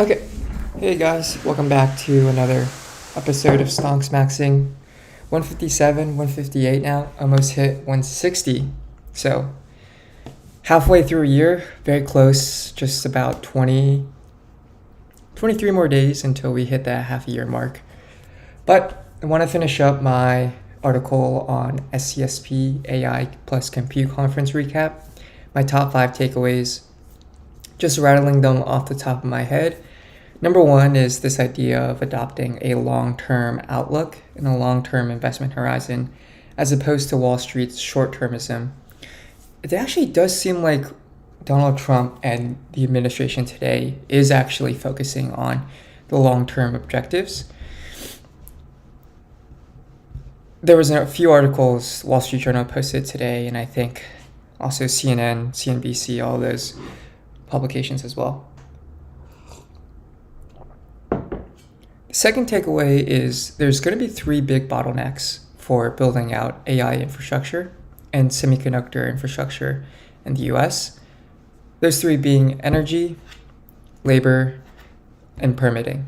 Okay, hey guys, welcome back to another episode of Stonks Maxing. 157, 158 now, almost hit 160. So, halfway through a year, very close, just about 23 more days until we hit that half a year mark. But I want to finish up my article on SCSP AI plus compute conference recap, my top 5 takeaways, just rattling them off the top of my head. Number one is this idea of adopting a long-term outlook and a long-term investment horizon as opposed to Wall Street's short-termism. It actually does seem like Donald Trump and the administration today is actually focusing on the long-term objectives. There was a few articles Wall Street Journal posted today, and I think also CNN, CNBC, all those publications as well. The second takeaway is there's going to be 3 big bottlenecks for building out AI infrastructure and semiconductor infrastructure in the US. Those 3 being energy, labor, and permitting,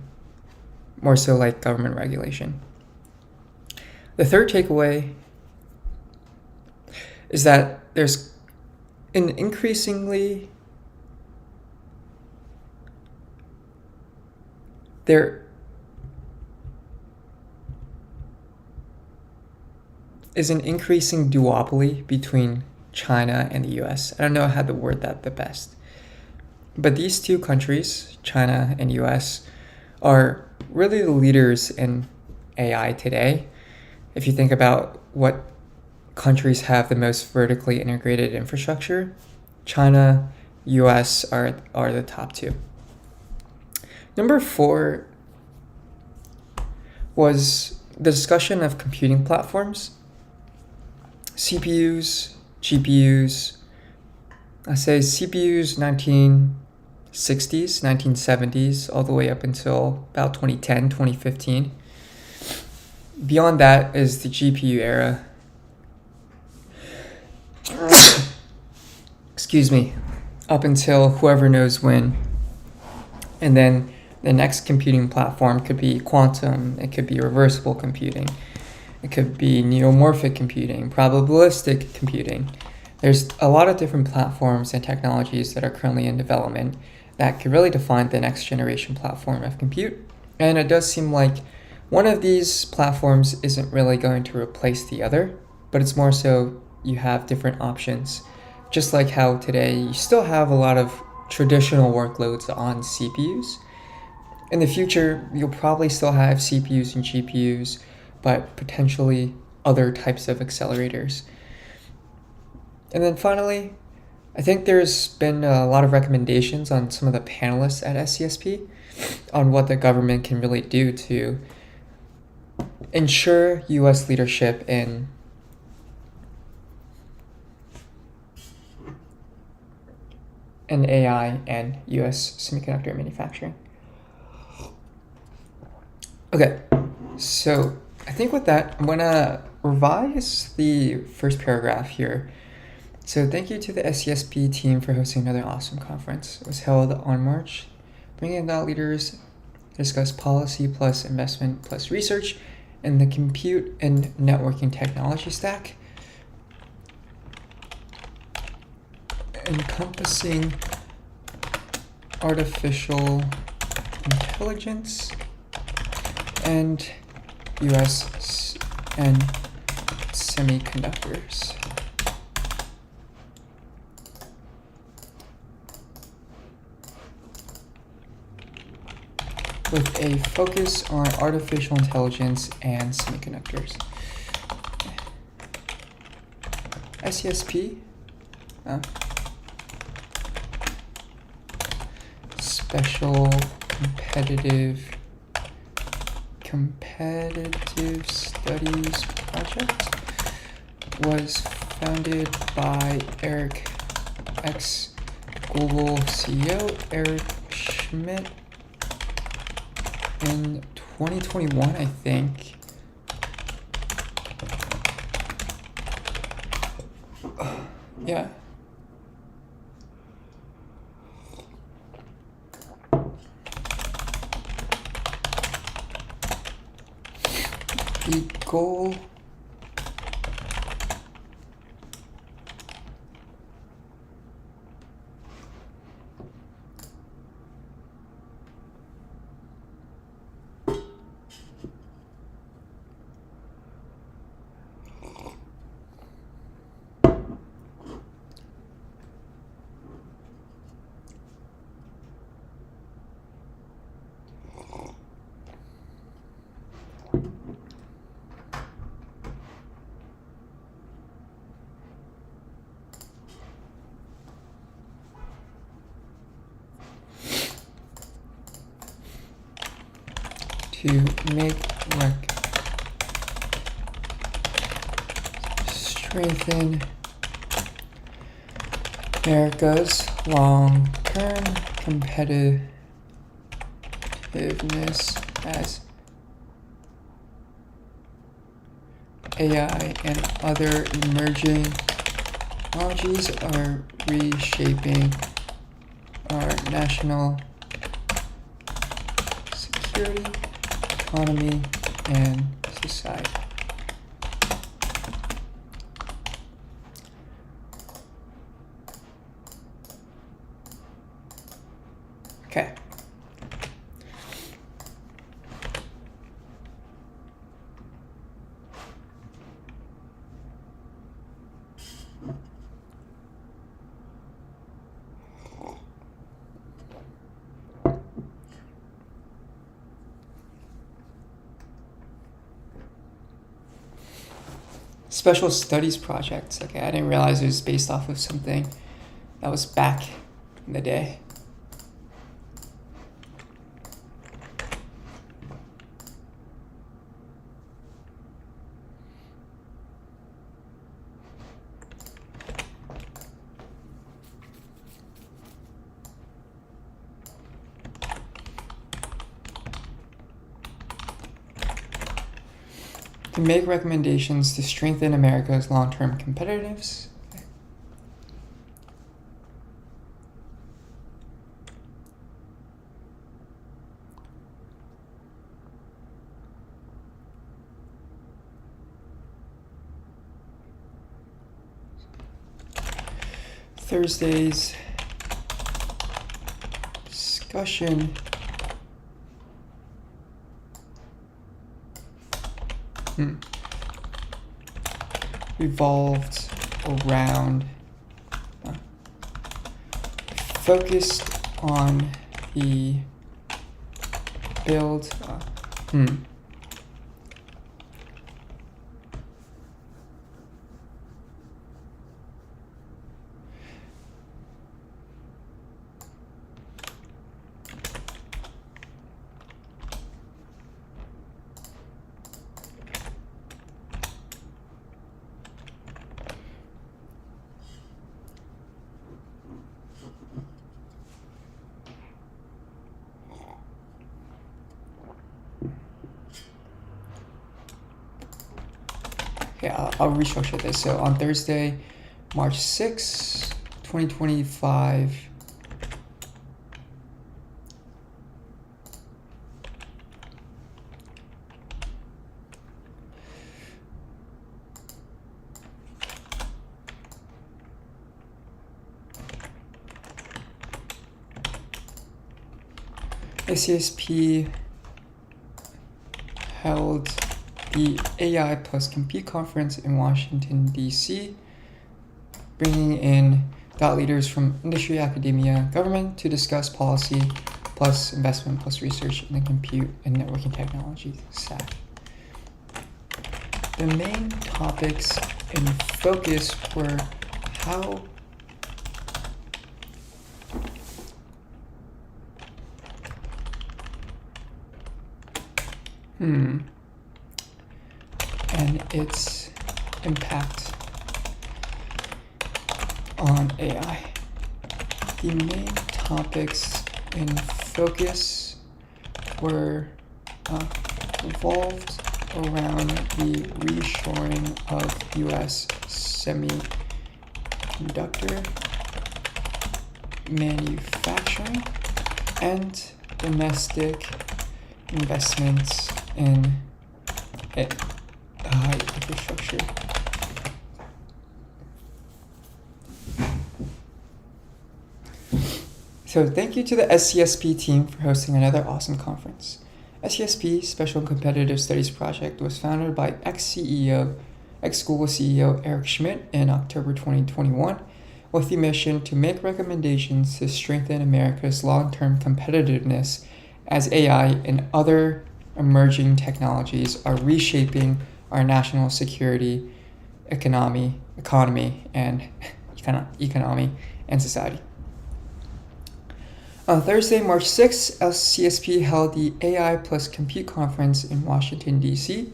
more so like government regulation. The third takeaway is that there's an increasingly there is an increasing duopoly between China and the US. I don't know how to word that the best. But these 2 countries, China and US, are really the leaders in AI today. If you think about what countries have the most vertically integrated infrastructure, China, US are the top 2. Number 4 was the discussion of computing platforms. CPUs, GPUs, I say CPUs 1960s, 1970s, all the way up until about 2010, 2015. Beyond that is the GPU era. Excuse me. Up until whoever knows when. And then the next computing platform could be quantum, it could be reversible computing. It could be neuromorphic computing, probabilistic computing. There's a lot of different platforms and technologies that are currently in development that could really define the next generation platform of compute. And it does seem like one of these platforms isn't really going to replace the other, but it's more so you have different options. Just like how today you still have a lot of traditional workloads on CPUs. In the future, you'll probably still have CPUs and GPUs, but potentially other types of accelerators. And then finally, I think there's been a lot of recommendations on some of the panelists at SCSP on what the government can really do to ensure US leadership in AI and US semiconductor manufacturing. Okay, so I think with that, I'm going to revise the first paragraph here. So thank you to the SCSP team for hosting another awesome conference. It was held on March, bringing thought leaders to discuss policy plus investment plus research in the compute and networking technology stack, encompassing artificial intelligence and US and semiconductors. With a focus on artificial intelligence and semiconductors. SCSP, Special Competitive Studies Project, was founded by Eric, ex-Google CEO Eric Schmidt, in 2021, I think. Yeah. goal to strengthen America's long-term competitiveness as AI and other emerging technologies are reshaping our national security, economy, and society. Okay. Special studies project. Okay, I didn't realize it was based off of something that was back in the day. To make recommendations to strengthen America's long-term competitiveness. Thursday's discussion revolved around focused on the build I'll restructure this. So on Thursday, March 6, 2025, SCSP held the AI plus Compute conference in Washington, D.C., bringing in thought leaders from industry, academia, government to discuss policy plus investment plus research in the compute and networking technology stack. The main topics in focus were how and its impact on AI. The main topics in focus were revolved around the reshoring of U.S. semiconductor manufacturing and domestic investments in infrastructure. So thank you to the SCSP team for hosting another awesome conference. SCSP Special Competitive Studies Project was founded by ex-Google CEO Eric Schmidt in October 2021 with the mission to make recommendations to strengthen America's long-term competitiveness as AI and other emerging technologies are reshaping our national security, economy, and society. On Thursday, March 6th, SCSP held the AI plus Compute Conference in Washington, D.C.,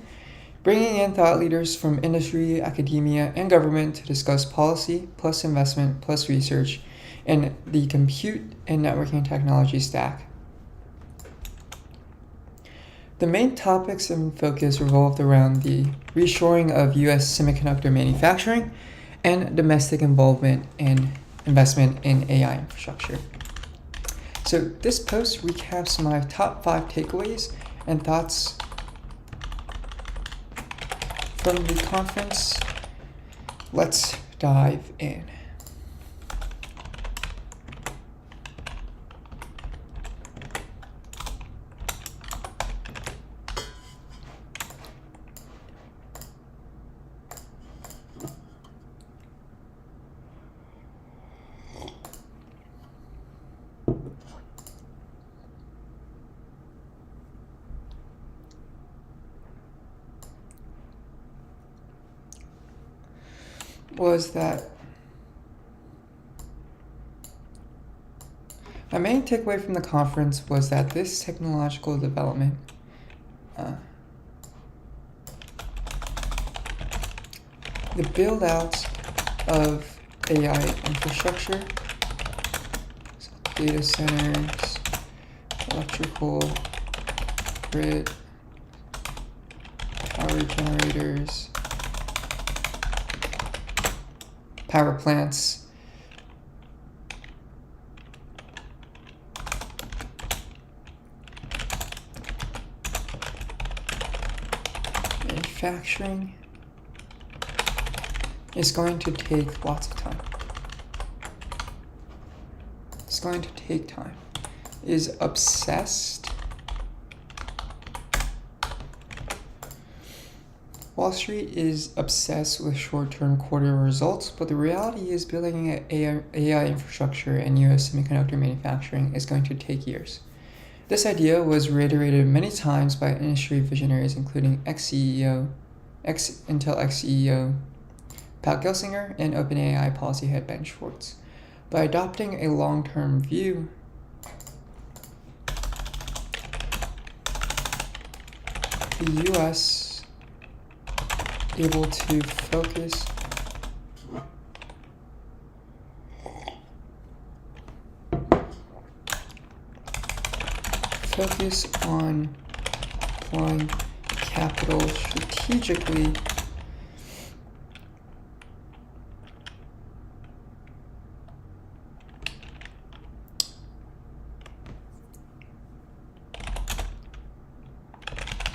bringing in thought leaders from industry, academia, and government to discuss policy plus investment plus research in the compute and networking technology stack. The main topics in focus revolved around the reshoring of U.S. semiconductor manufacturing and domestic involvement and investment in AI infrastructure. So this post recaps my top 5 takeaways and thoughts from the conference. Let's dive in. Was that my main takeaway from the conference was that this technological development the build out of AI infrastructure, so data centers, electrical grid, power generators, power plants, manufacturing is going to take lots of time. It's going to take time. Is obsessed. Wall Street is obsessed with short-term quarter results, but the reality is building an AI infrastructure and US semiconductor manufacturing is going to take years. This idea was reiterated many times by industry visionaries, including ex-Intel ex-CEO Pat Gelsinger and OpenAI policy head Ben Schwartz. By adopting a long-term view, the US able to focus on applying capital strategically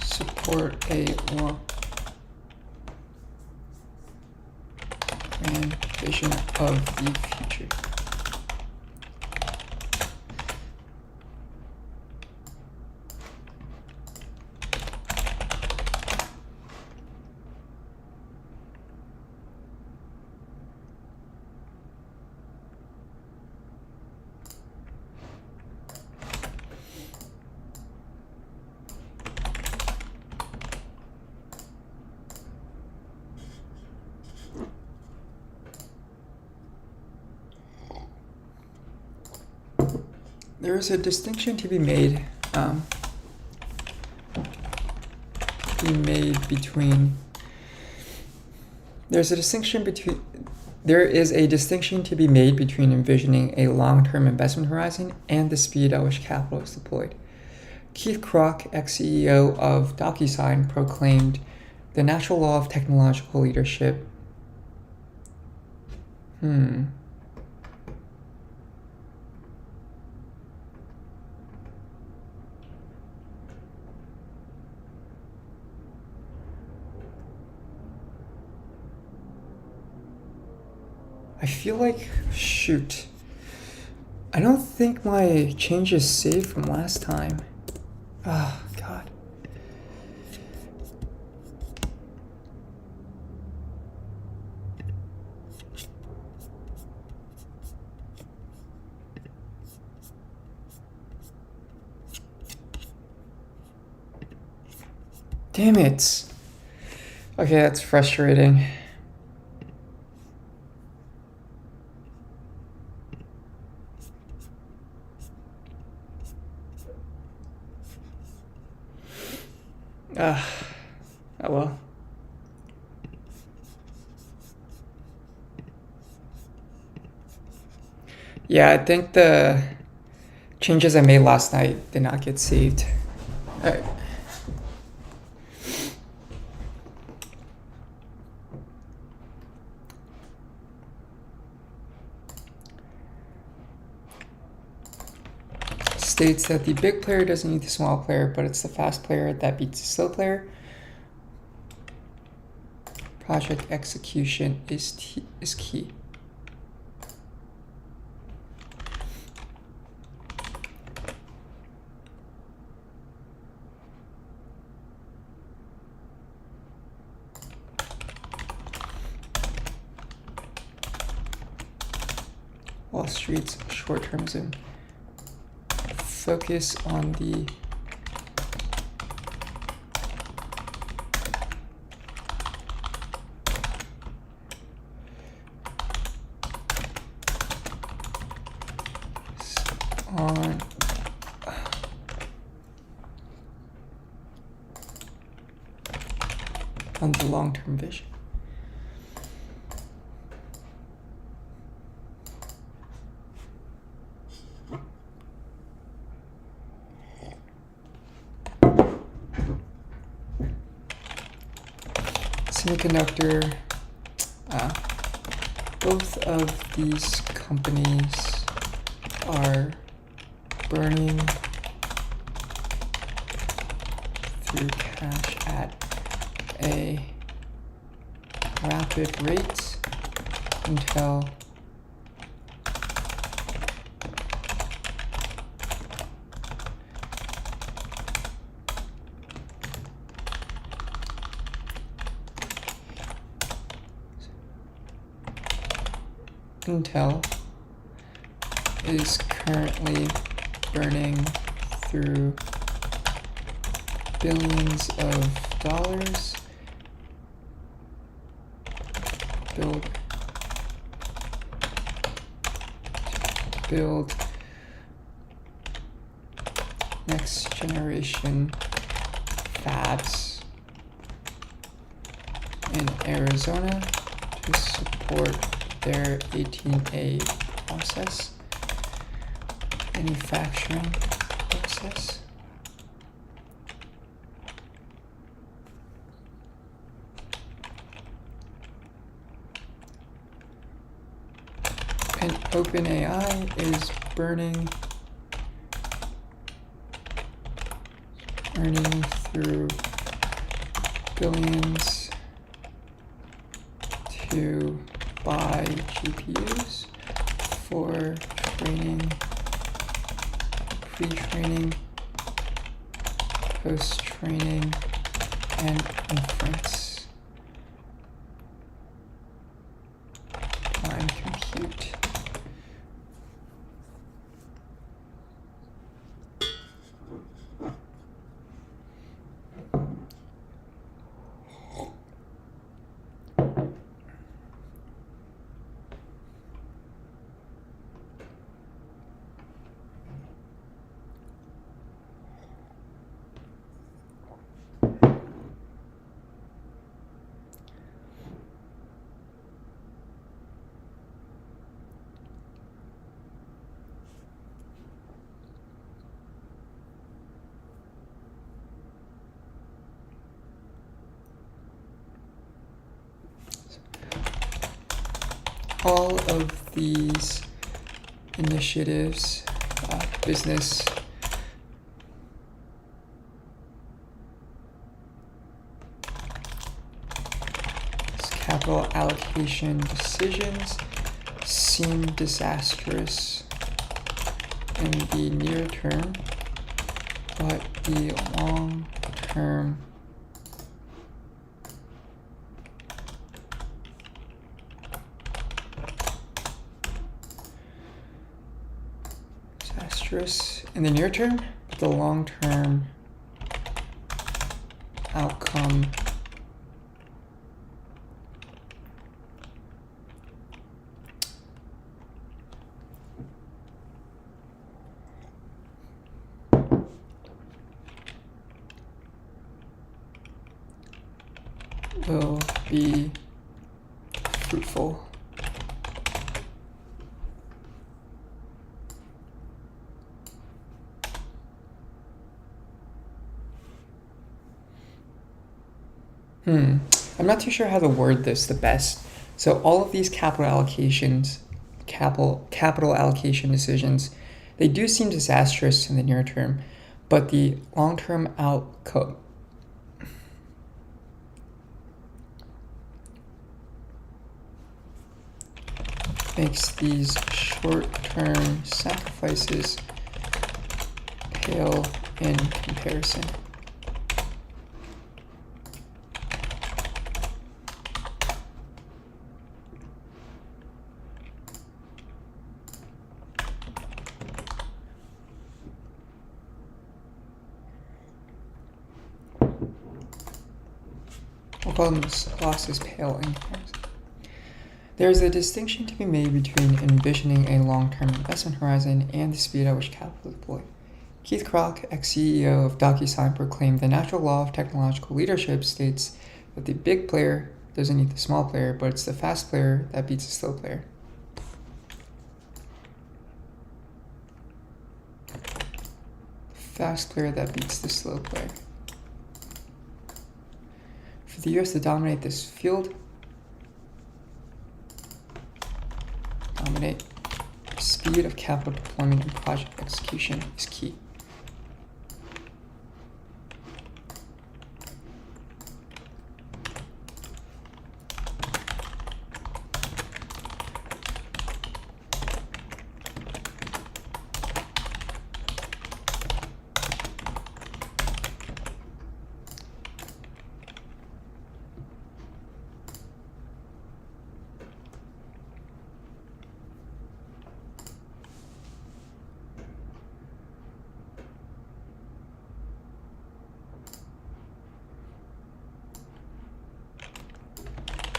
support a grand vision of the future. There is a distinction to be made between envisioning a long-term investment horizon and the speed at which capital is deployed. Keith Krach, ex-CEO of DocuSign, proclaimed the natural law of technological leadership. I feel like, shoot. I don't think my change is saved from last time. Oh, God. Damn it. Okay, that's frustrating. Oh well. Yeah, I think the changes I made last night did not get saved. Alright. States that the big player doesn't need the small player, but it's the fast player that beats the slow player. Project execution is key. Wall Street's short-termism. Focus on the on the long-term vision. Semiconductor, both of these companies are burning through cash at a rapid rate until Intel is currently burning through billions of dollars. Build next generation fabs in Arizona to support their 18A process, manufacturing process. And OpenAI is burning through billions to buy GPUs for training, pre-training, post-training, and inference. Time compute. All of these initiatives, business capital allocation decisions seem disastrous in the near term, but the long term disastrous in the near term, but the long term outcome will be fruitful. I'm not too sure how to word this the best. So all of these capital allocation decisions, they do seem disastrous in the near term, but the long-term outcome makes these short-term sacrifices pale in comparison. We'll call them losses pale in comparison. There is a distinction to be made between envisioning a long-term investment horizon and the speed at which capital is deployed. Keith Krach, ex-CEO of DocuSign, proclaimed the natural law of technological leadership states that the big player doesn't need the small player, but it's the fast player that beats the slow player. Fast player that beats the slow player. For the US to dominate this field, the speed of capital deployment and project execution is key.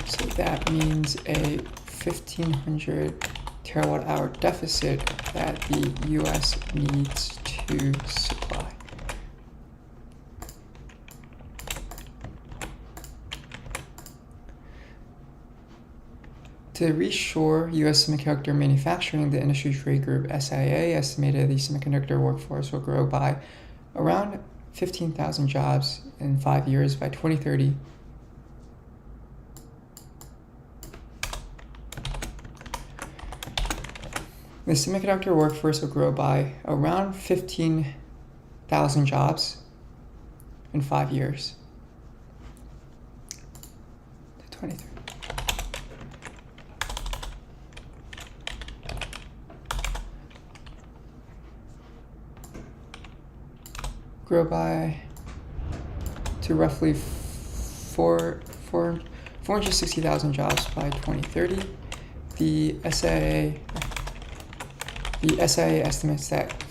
So that means a 1,500 terawatt hour deficit that the US needs to supply. To reshore US semiconductor manufacturing, the industry trade group SIA estimated the semiconductor workforce will grow by around 15,000 jobs in 5 years by 2030. The semiconductor workforce will grow by around 15,000 jobs in 5 years to 2030. Grow by to roughly 460,000 jobs by 2030. The SIA estimates that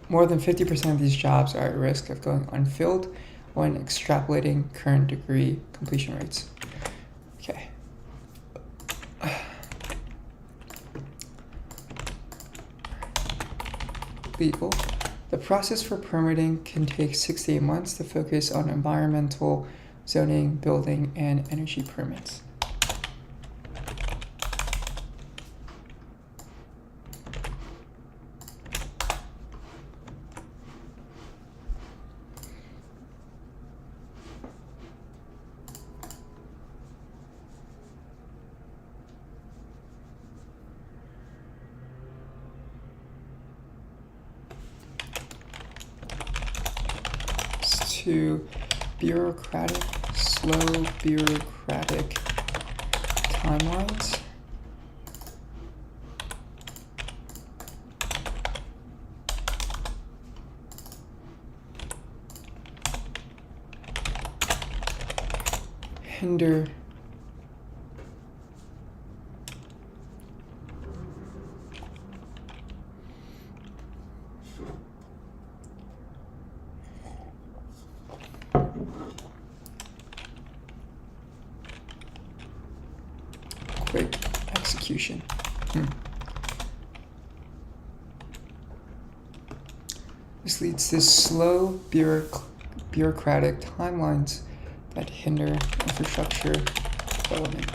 more than 50% of these jobs are at risk of going unfilled when extrapolating current degree completion rates. Okay. Legal. The process for permitting can take 6 to 8 months to focus on environmental, zoning, building, and energy permits. To slow bureaucratic timelines. hinder quick execution. This leads to slow bureaucratic timelines that hinder infrastructure development.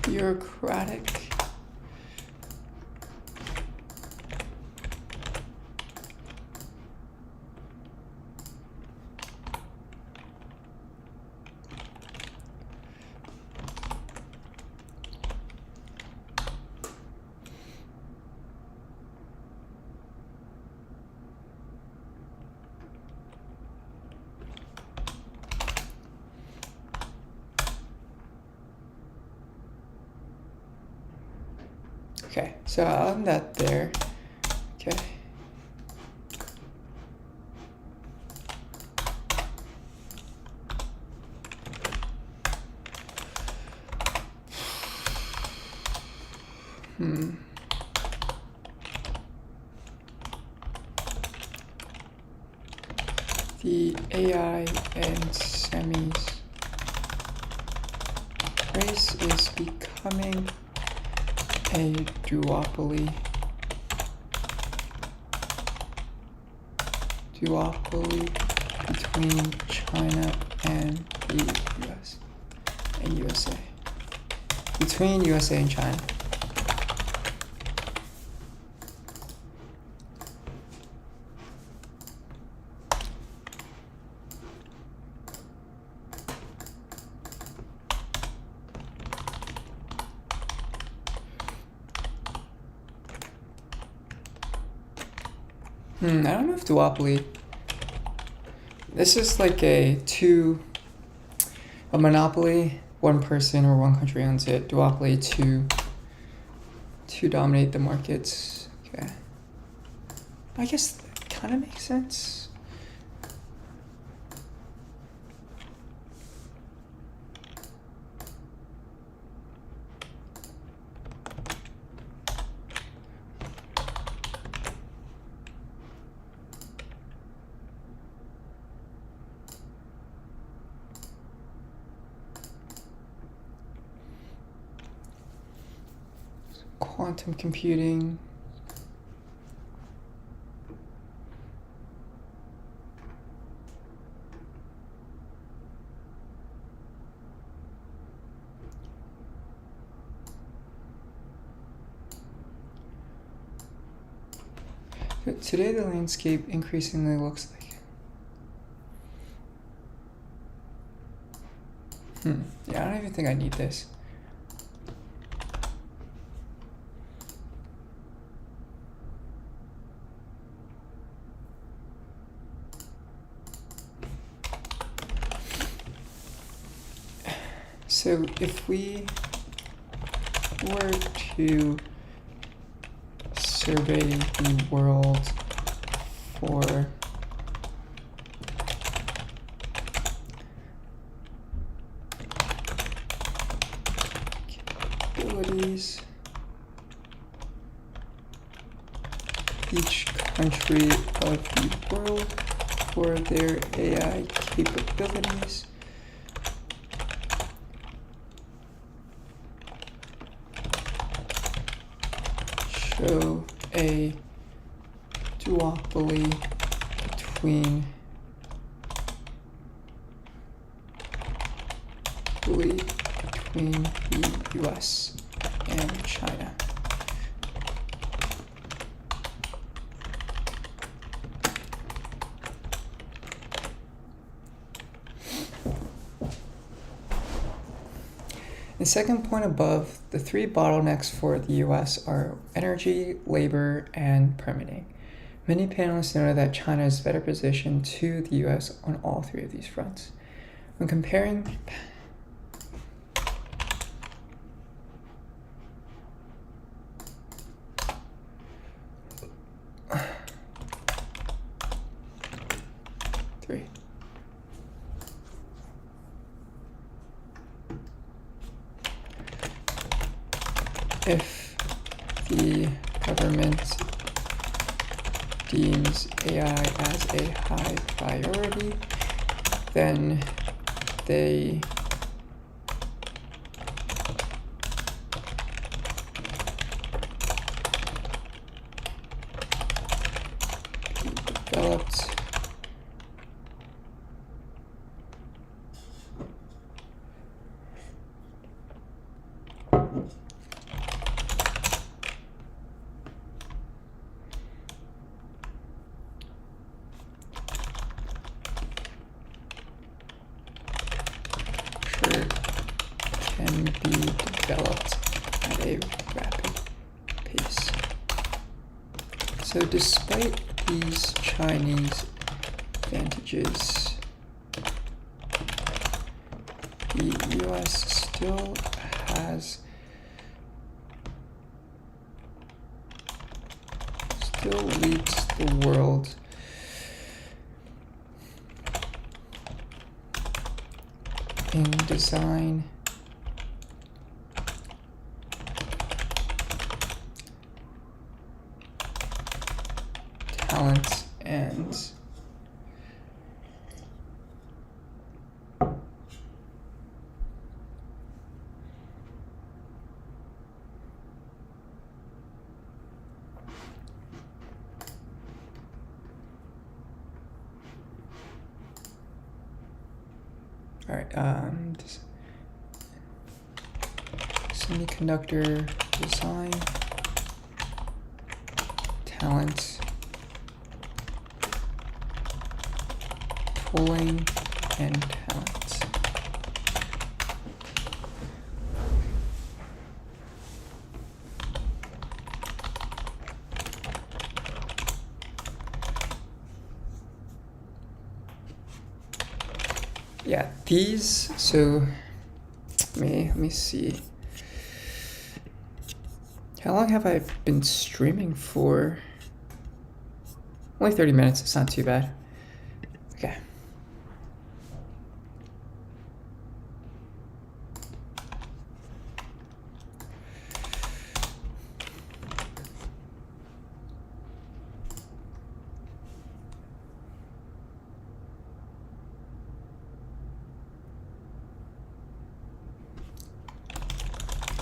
Bureaucratic Okay, so on that there, okay. The AI and semis race is becoming a duopoly between China and the US and USA. Between USA and China. I don't know if duopoly. This is like a monopoly. One person or one country owns it. Duopoly, to dominate the markets. Okay. I guess that kind of makes sense. Quantum computing. But today the landscape increasingly looks like yeah, I don't even think I need this. So if we were to survey the world for capabilities, each country of the world for their AI capabilities, show a duopoly between the US and China. The second point above, the three bottlenecks for the US are energy, labor, and permitting. Many panelists noted that China is better positioned to the US on all three of these fronts. When comparing if the government deems AI as a high priority, then they developed can be developed at a rapid pace. So despite these Chinese advantages, the US still leads the world in design, talent, and all right, semiconductor design, talent, tooling, and talent. Yeah, these, so let me see. How long have I been streaming for? Only 30 minutes, it's not too bad. Okay.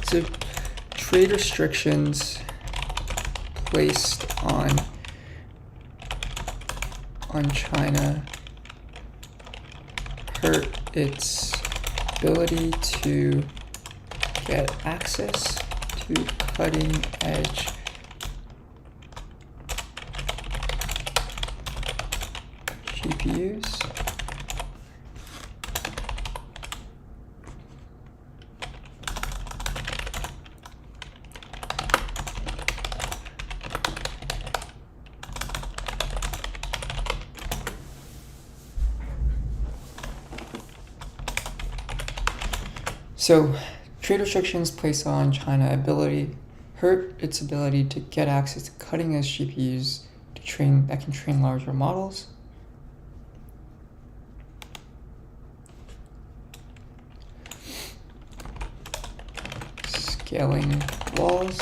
So trade restrictions placed on China hurt its ability to get access to cutting edge GPUs. So, trade restrictions placed on China hurt its ability to get access to cutting-edge GPUs that can train larger models. Scaling laws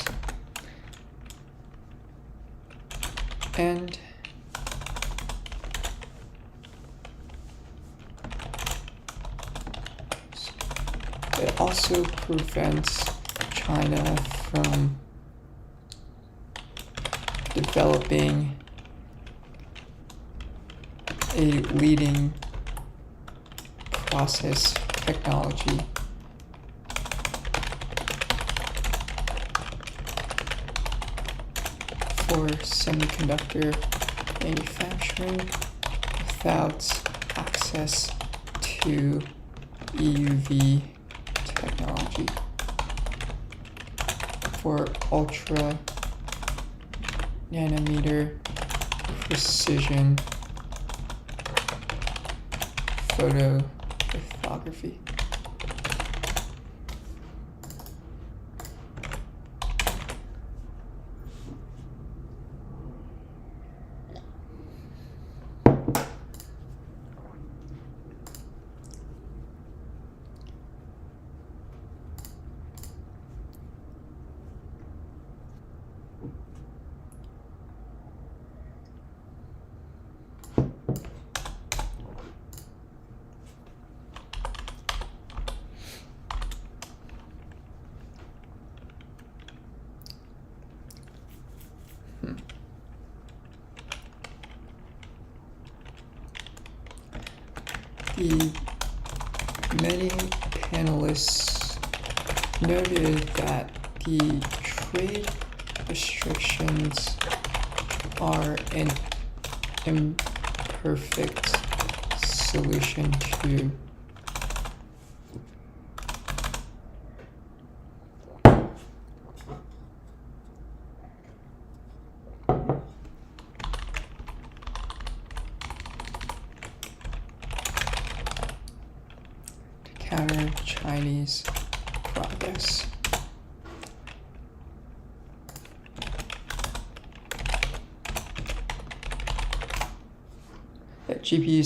and it also prevents China from developing a leading process technology for semiconductor manufacturing without access to EUV technology. for ultra nanometer precision photolithography. The many panelists noted that the trade restrictions are an imperfect solution to counter Chinese progress. GPU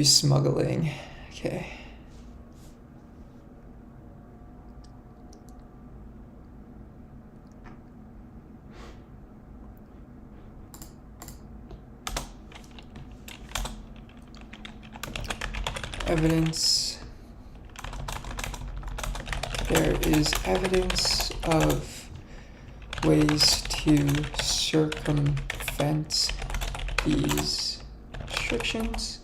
smuggling, okay. Evidence. There is evidence of ways to circumvent these restrictions.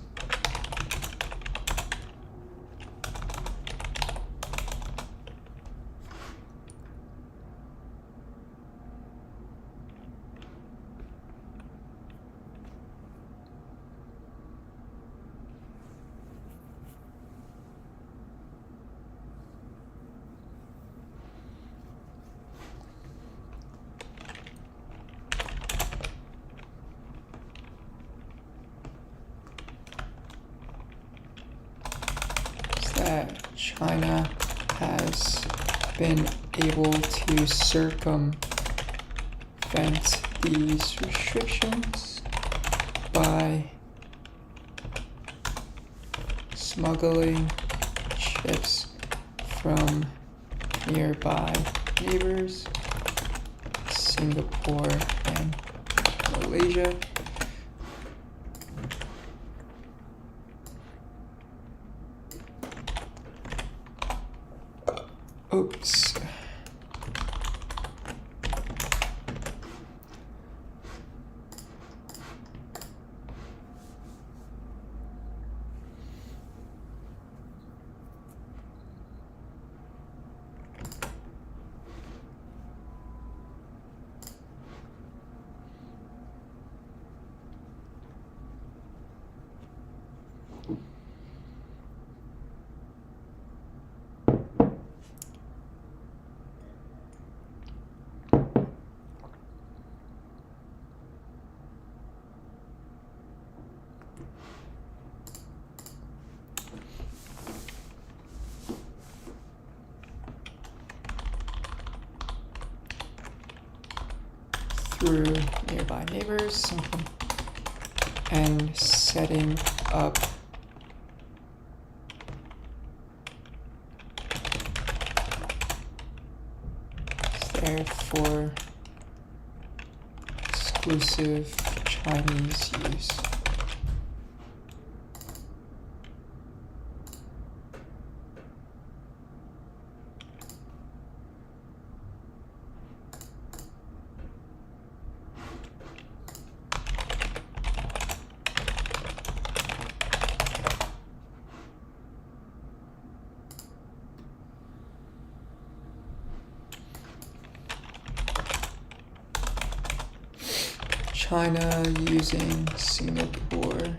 That China has been able to circumvent these restrictions by smuggling chips from nearby neighbors, Singapore and Malaysia. Oops. Through nearby neighbors and setting up there for exclusive Chinese use. China using Singapore.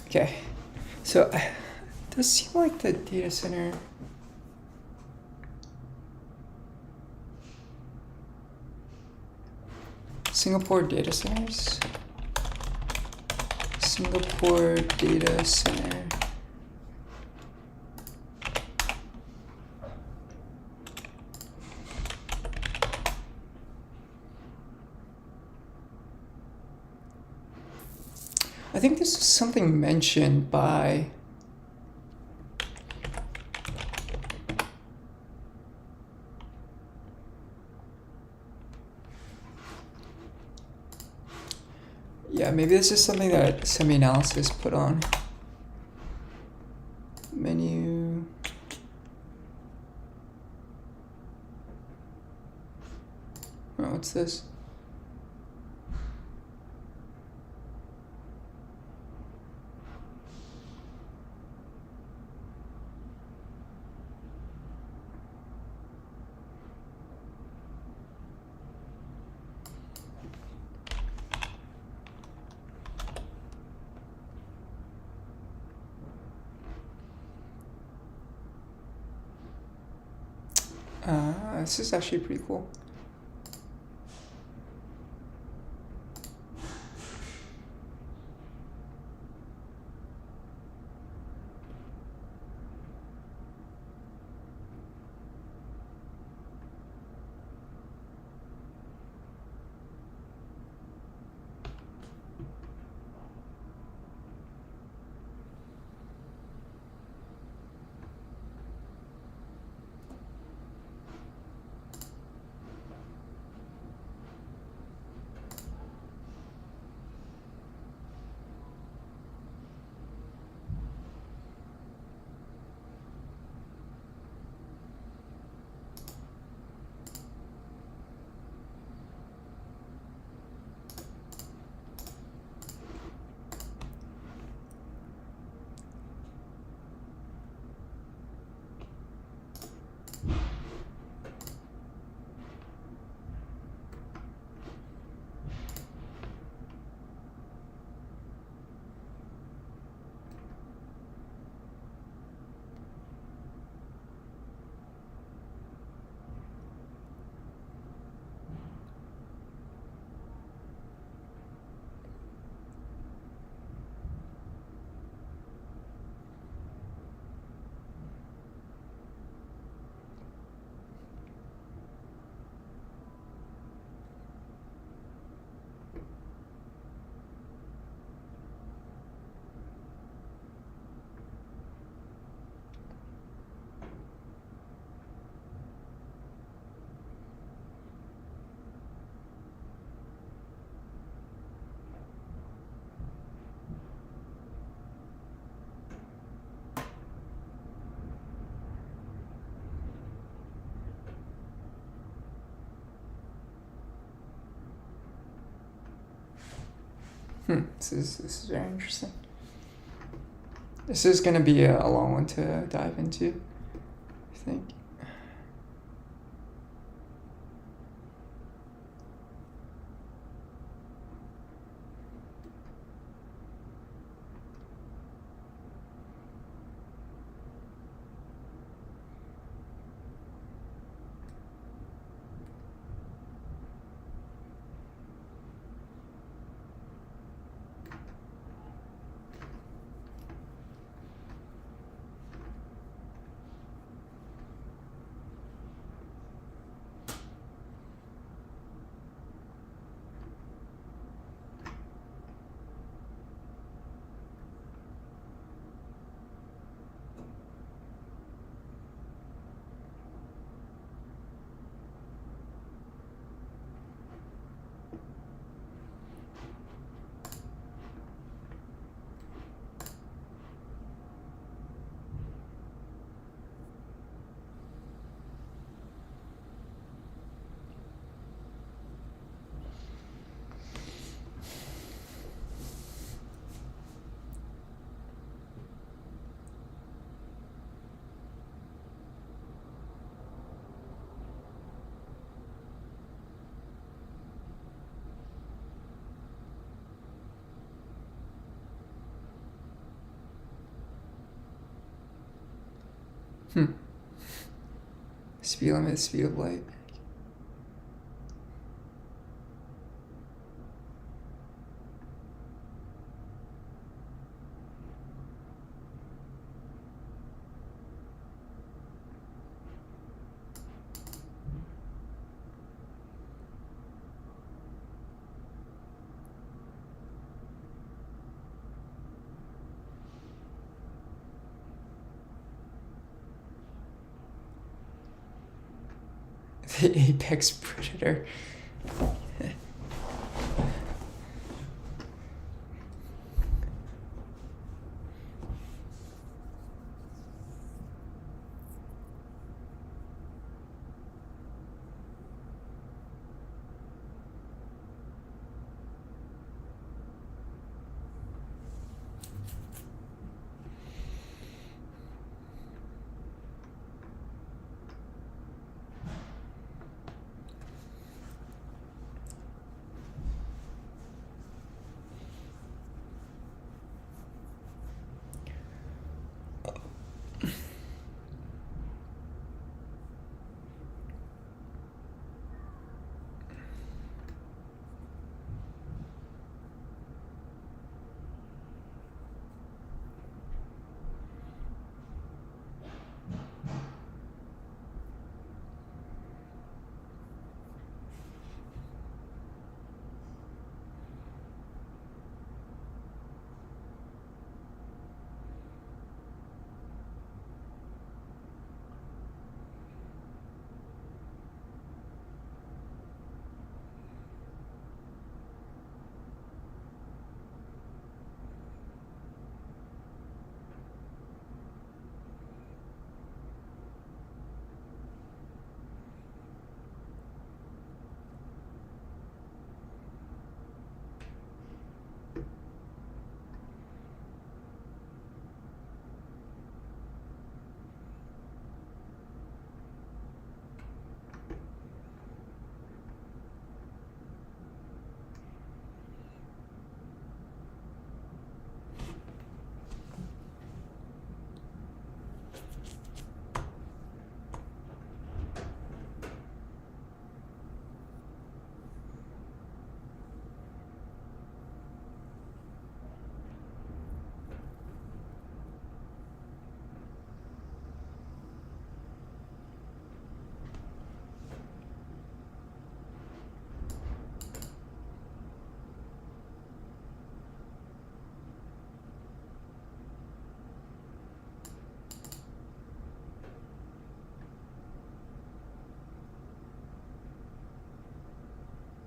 Okay, so it does seem like the data center. Singapore data centers. Singapore data center. I think this is something mentioned by maybe this is something that semi-analysis put on. Menu. Oh, what's this? This is actually pretty cool. This is very interesting. This is going to be a long one to dive into, I think. Speed limit, speed of light. The apex predator.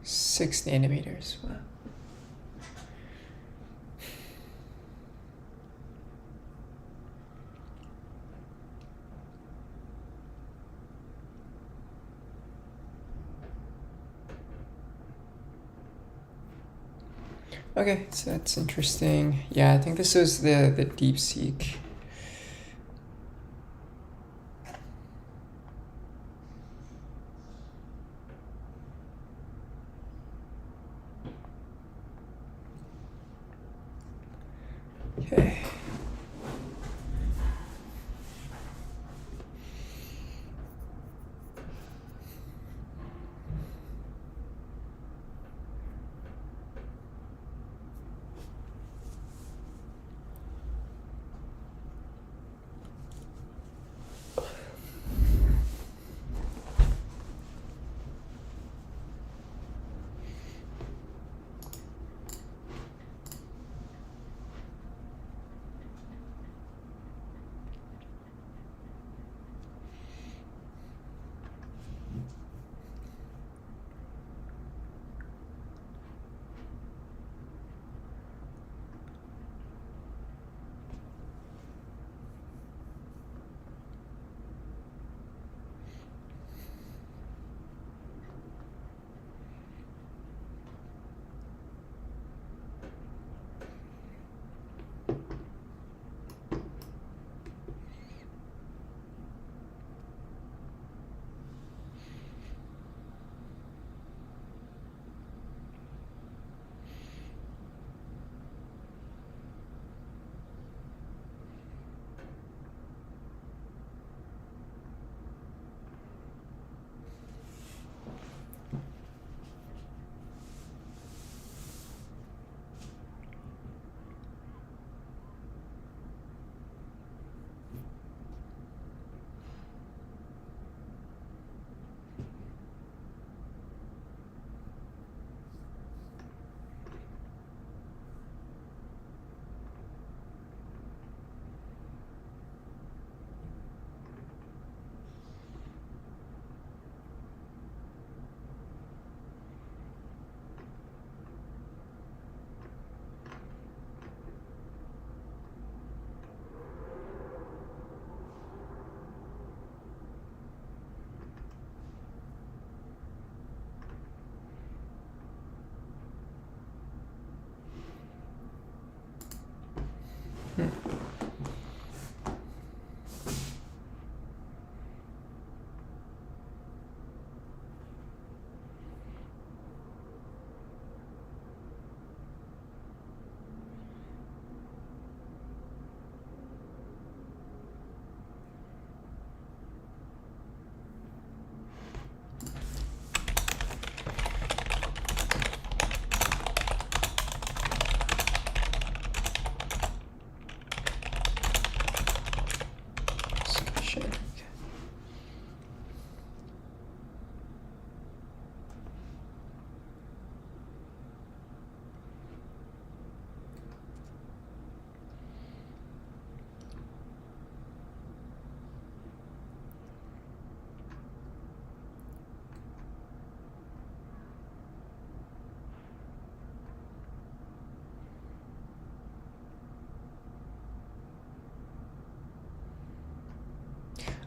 Six nanometers. Wow. Okay, so that's interesting. Yeah, I think this was the DeepSeek. Okay.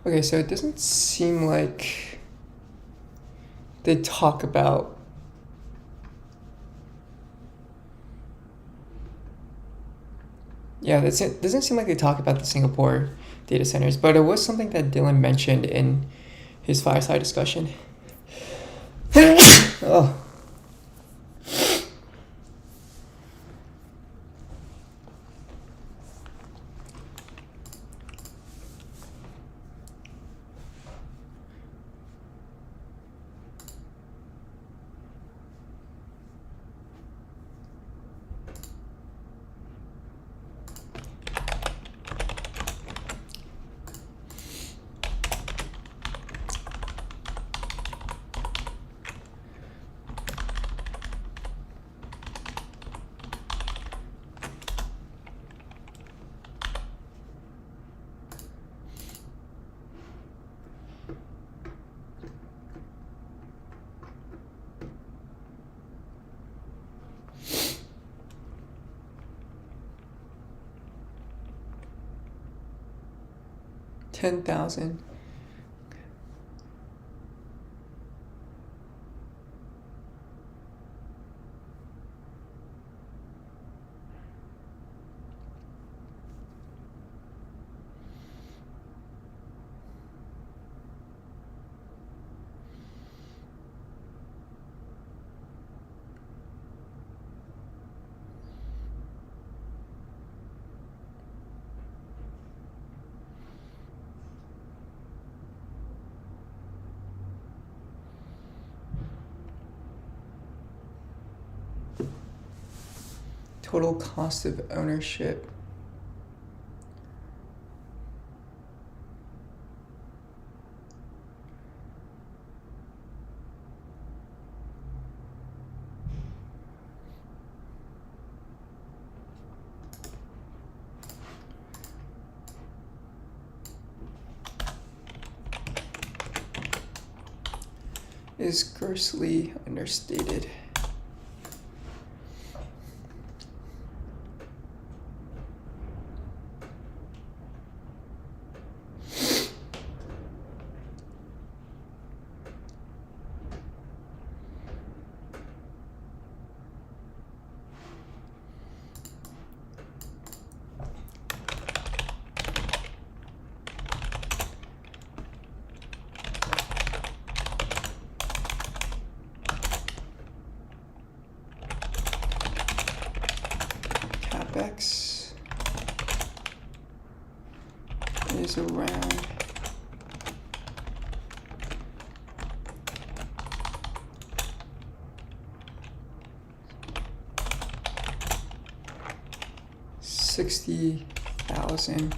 Okay, so it doesn't seem like they talk about yeah, it doesn't seem like they talk about the Singapore data centers, but it was something that Dylan mentioned in his fireside discussion. Oh. $10,000. Total cost of ownership. Is grossly understated. Capex is around $60,000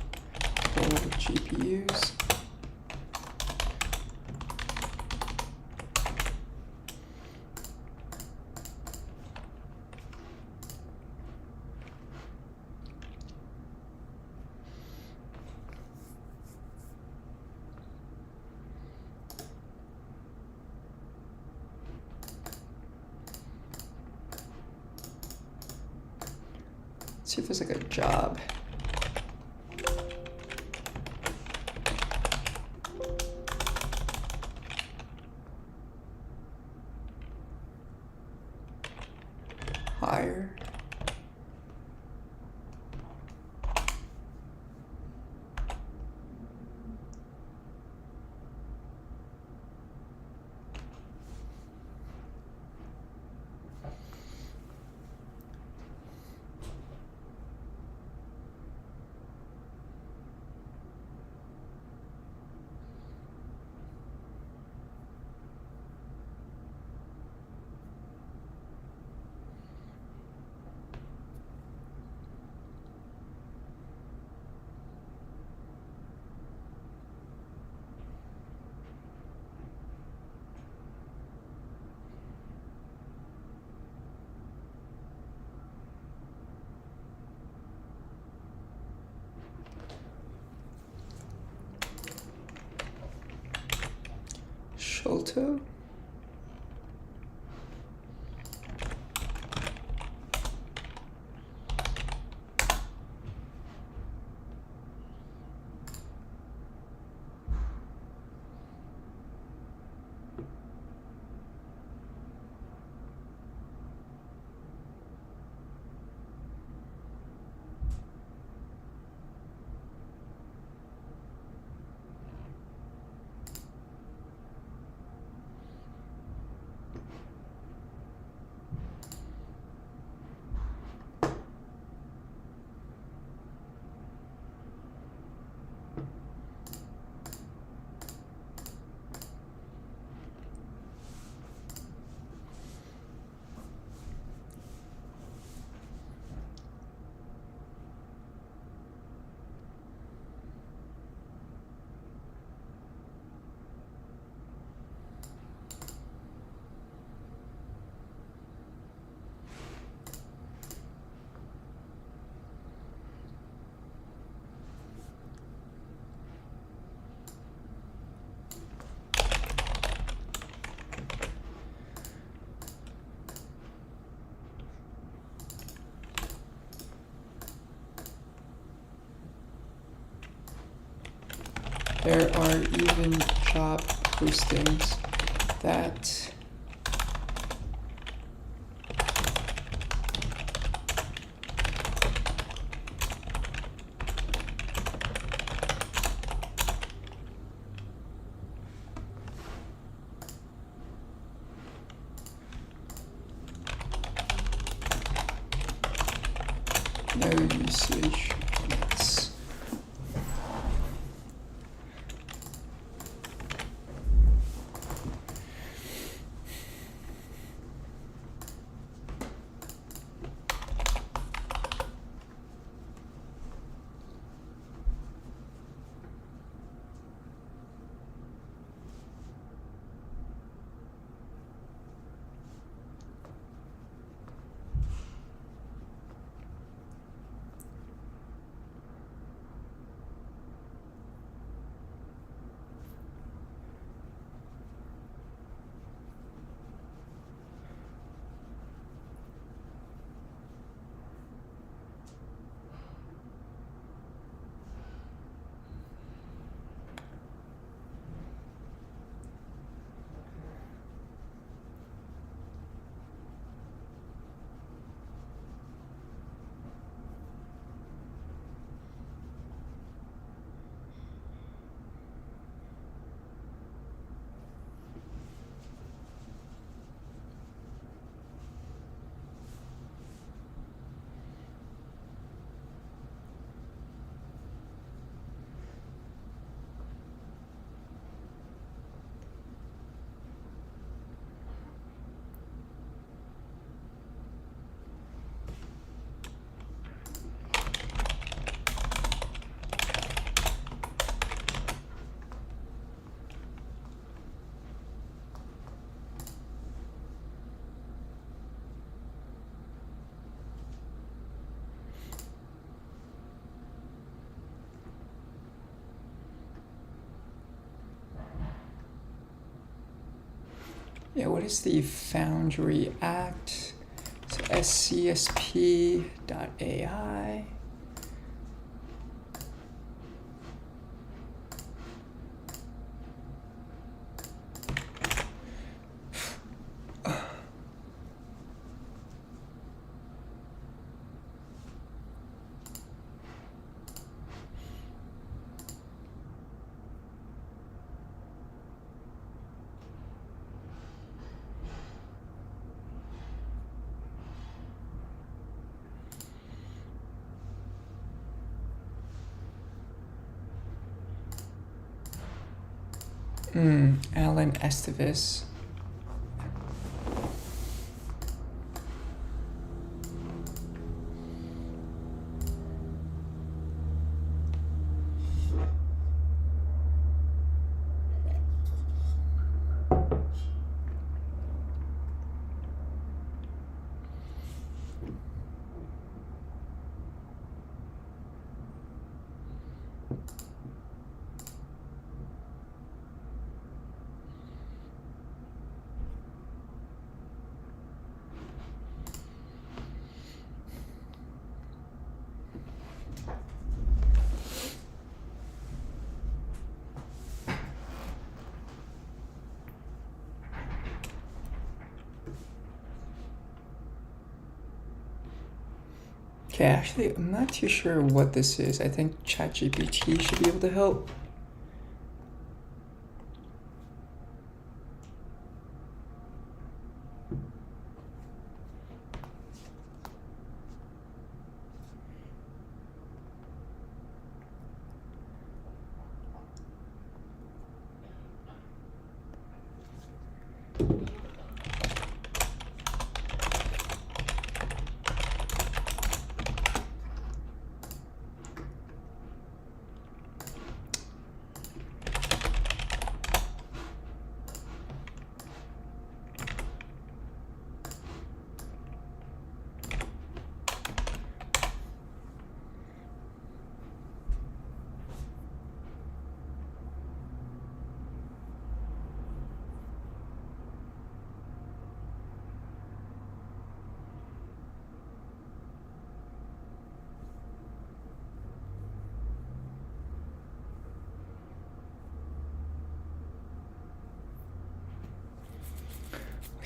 for GPUs. Let's see if there's like a job. Hire. Sholto. there are even job postings that no usage limits. Yeah, what is the Foundry Act? So SCSP.ai. Alan Estevis. Okay, actually, I'm not too sure what this is. I think ChatGPT should be able to help.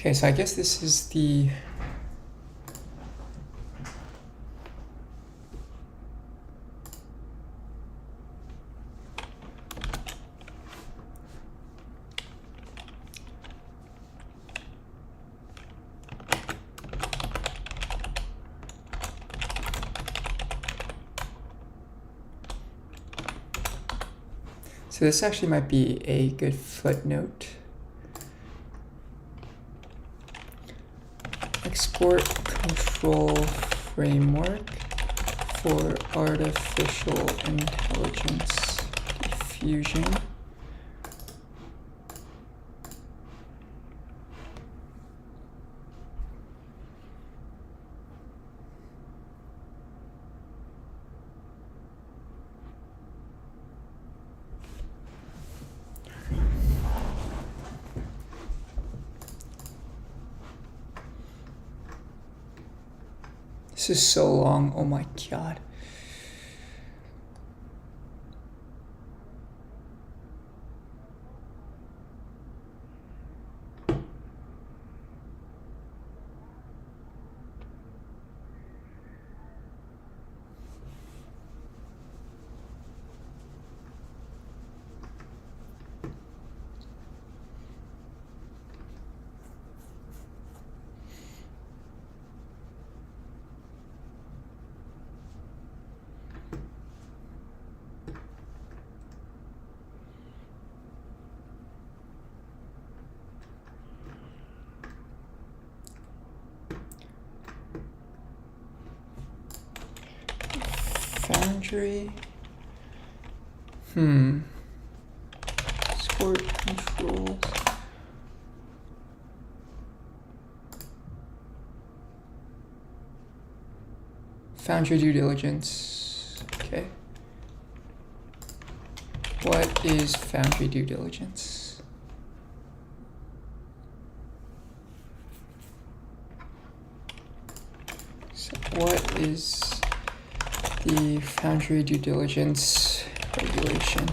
Okay, so I guess this is the so this actually might be a good footnote. Export control framework for artificial intelligence diffusion. This is so long, oh my god. Foundry. Export controls. Foundry due diligence. Okay. What is foundry due diligence? So what is the foundry due diligence regulation?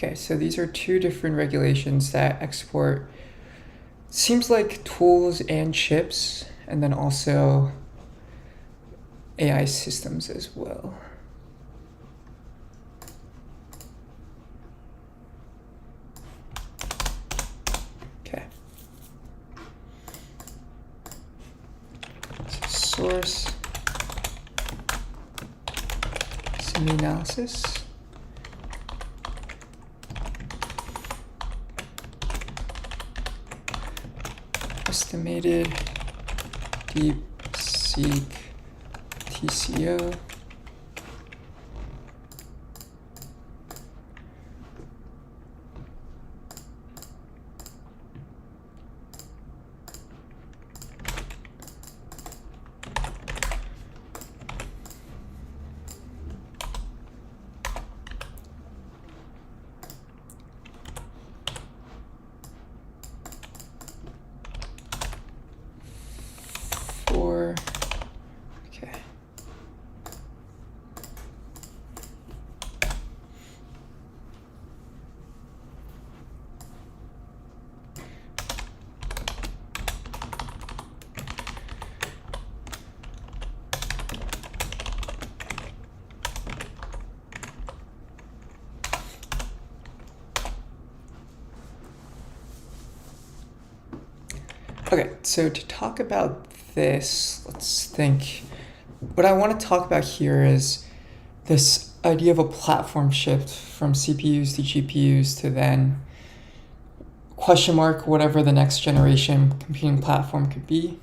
Okay, so these are two different regulations that export, seems like tools and chips, and then also AI systems as well. Okay. So source, semi-analysis. Estimated DeepSeek TCO. Okay, so to talk about this, let's think. What I want to talk about here is this idea of a platform shift from CPUs to GPUs to then question mark whatever the next generation computing platform could be.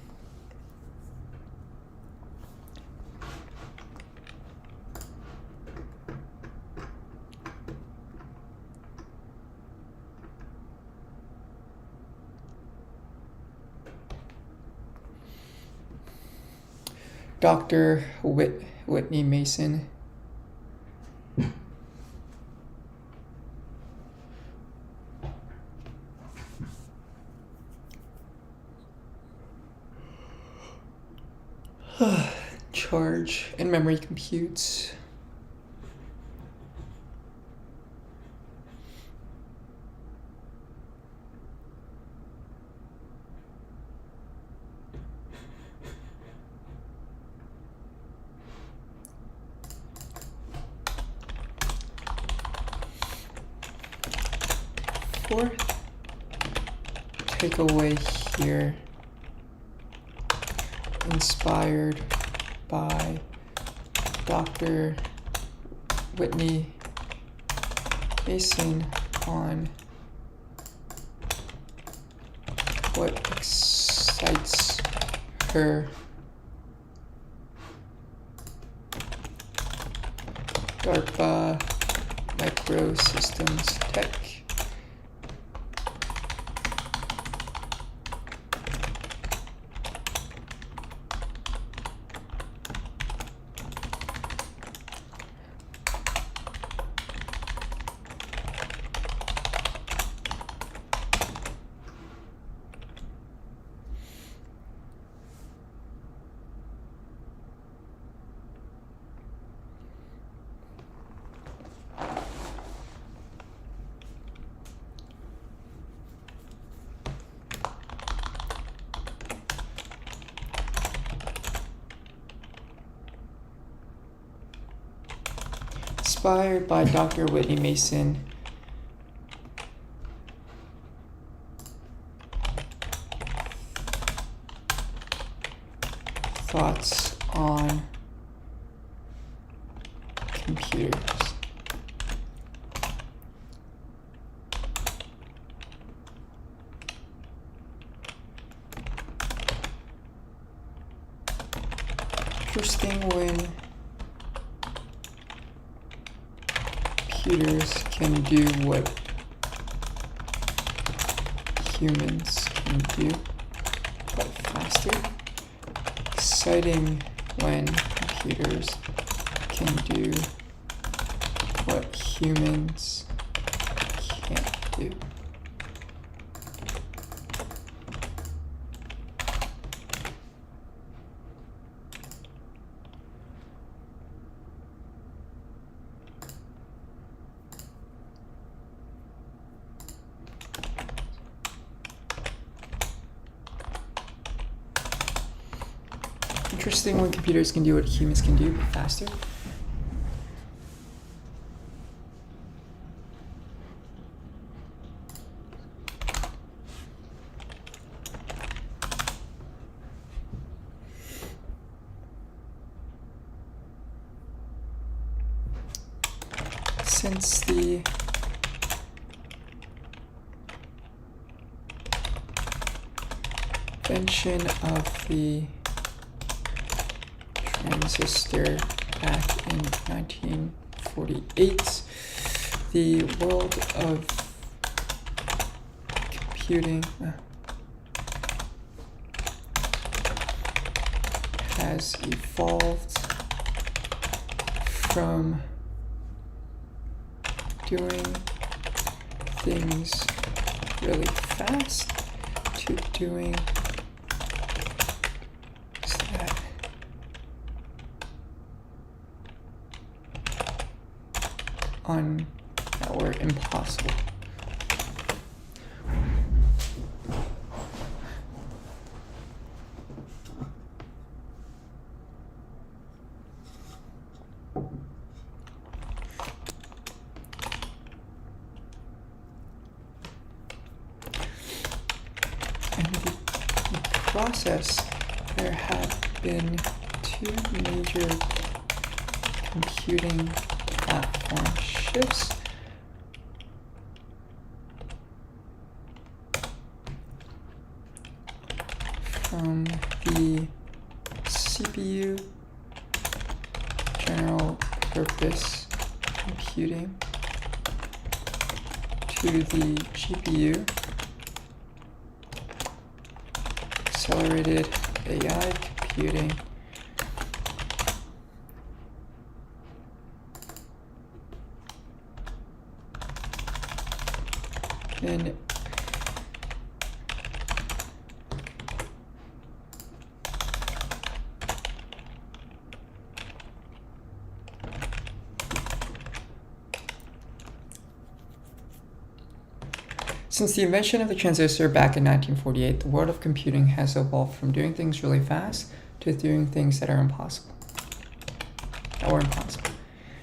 Dr. Whitney Mason. Charge and memory computes. Fourth takeaway here, inspired by Dr. Whitney Mason on what excites her. DARPA Microsystems Tech. Inspired by Dr. Whitney Mason. Thoughts on computers. Interesting when computers can do what humans can do, but faster. Exciting when computers can do what humans can't do. Interesting when computers can do what humans can do, but faster. Since the invention of the transistor back in 1948, the world of computing has evolved from doing things really fast to doing that that were impossible. And the process, there have been two major computing platform shifts. From the CPU, general purpose computing, to the GPU, accelerated AI computing. And since the invention of the transistor back in 1948, the world of computing has evolved from doing things really fast to doing things that are impossible.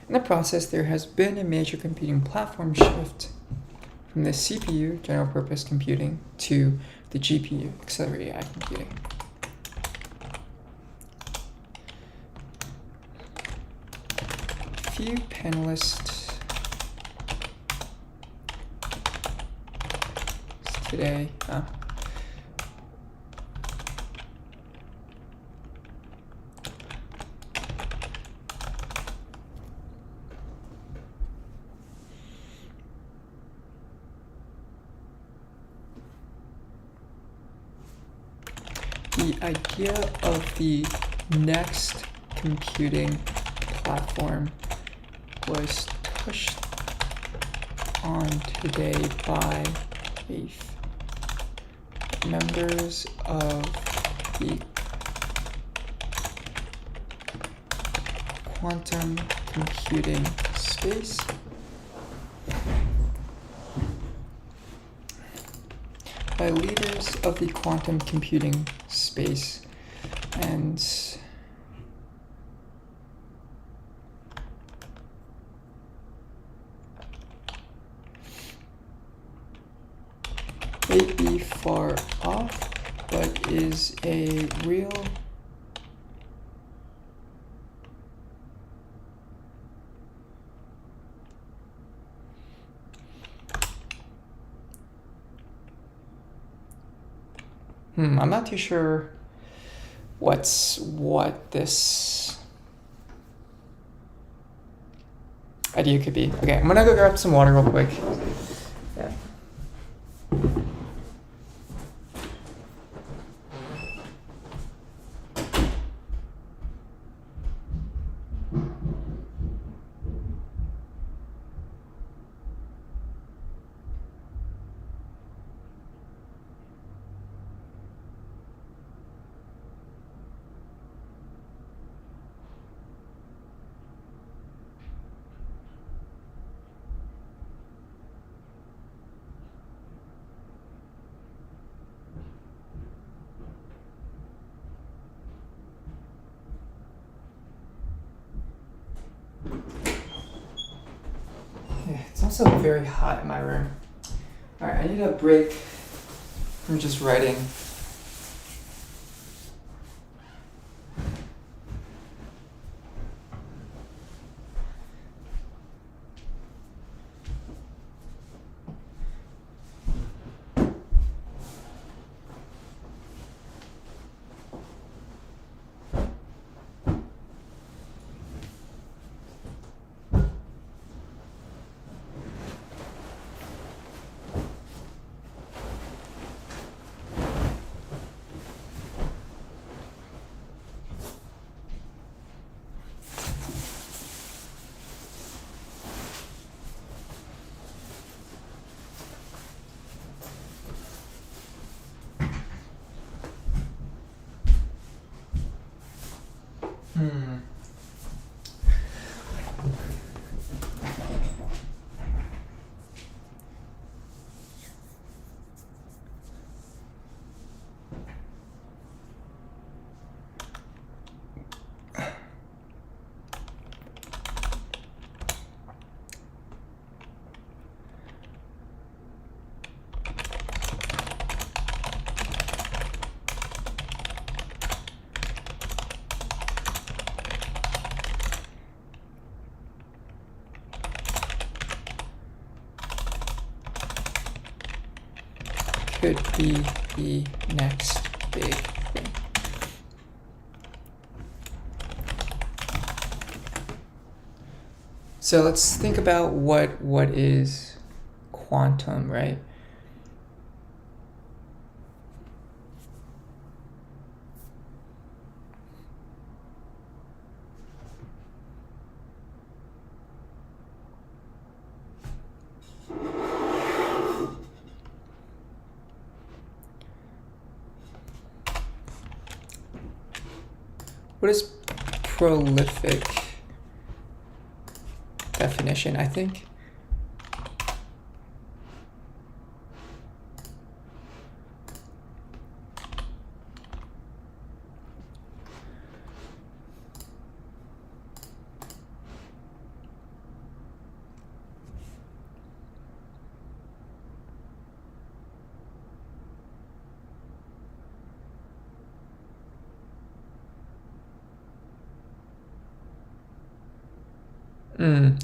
In the process, there has been a major computing platform shift from the CPU, general purpose computing, to the GPU, accelerated AI computing. A few panelists today. The idea of the next computing platform was touched on today by members of the quantum computing space. By leaders of the quantum computing space, and may be far off, but is a real I'm not too sure what this idea could be. Okay, I'm gonna go grab some water real quick. Yeah. It's also very hot in my room. Alright, I need a break from just writing. could be the next big thing. So let's think about what is quantum, right? What is prolific definition, I think?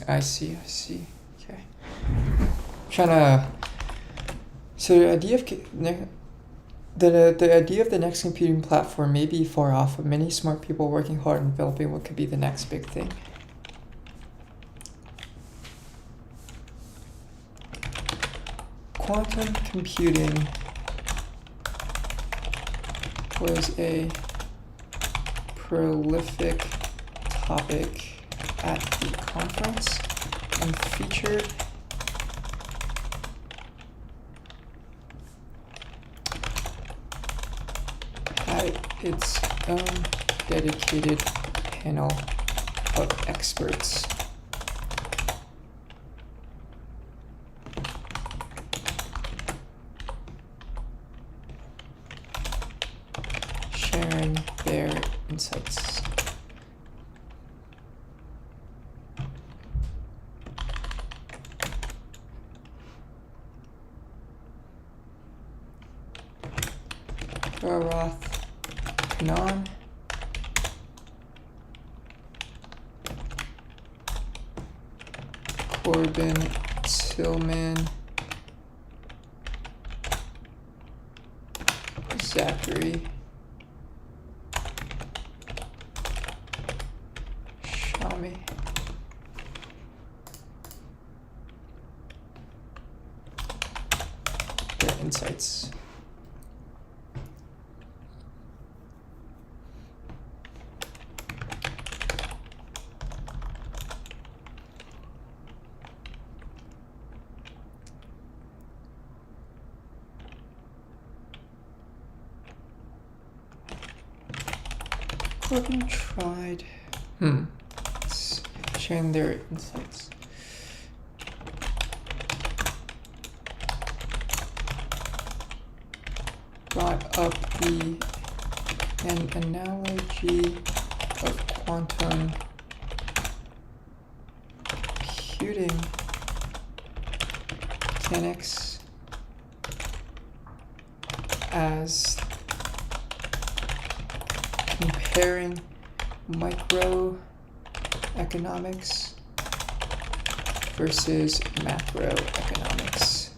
I see. Okay. So the idea of the idea of the next computing platform may be far off, but many smart people working hard on developing what could be the next big thing. Quantum computing was a prolific topic at the conference and featured had its own dedicated panel of experts. Sharing their insights. Roth, Kanon, Corbin, Tillman, Zachary, Shami. Their insights. Corbin tried sharing their insights. Brought up an analogy of quantum computing mechanics as comparing microeconomics versus macroeconomics.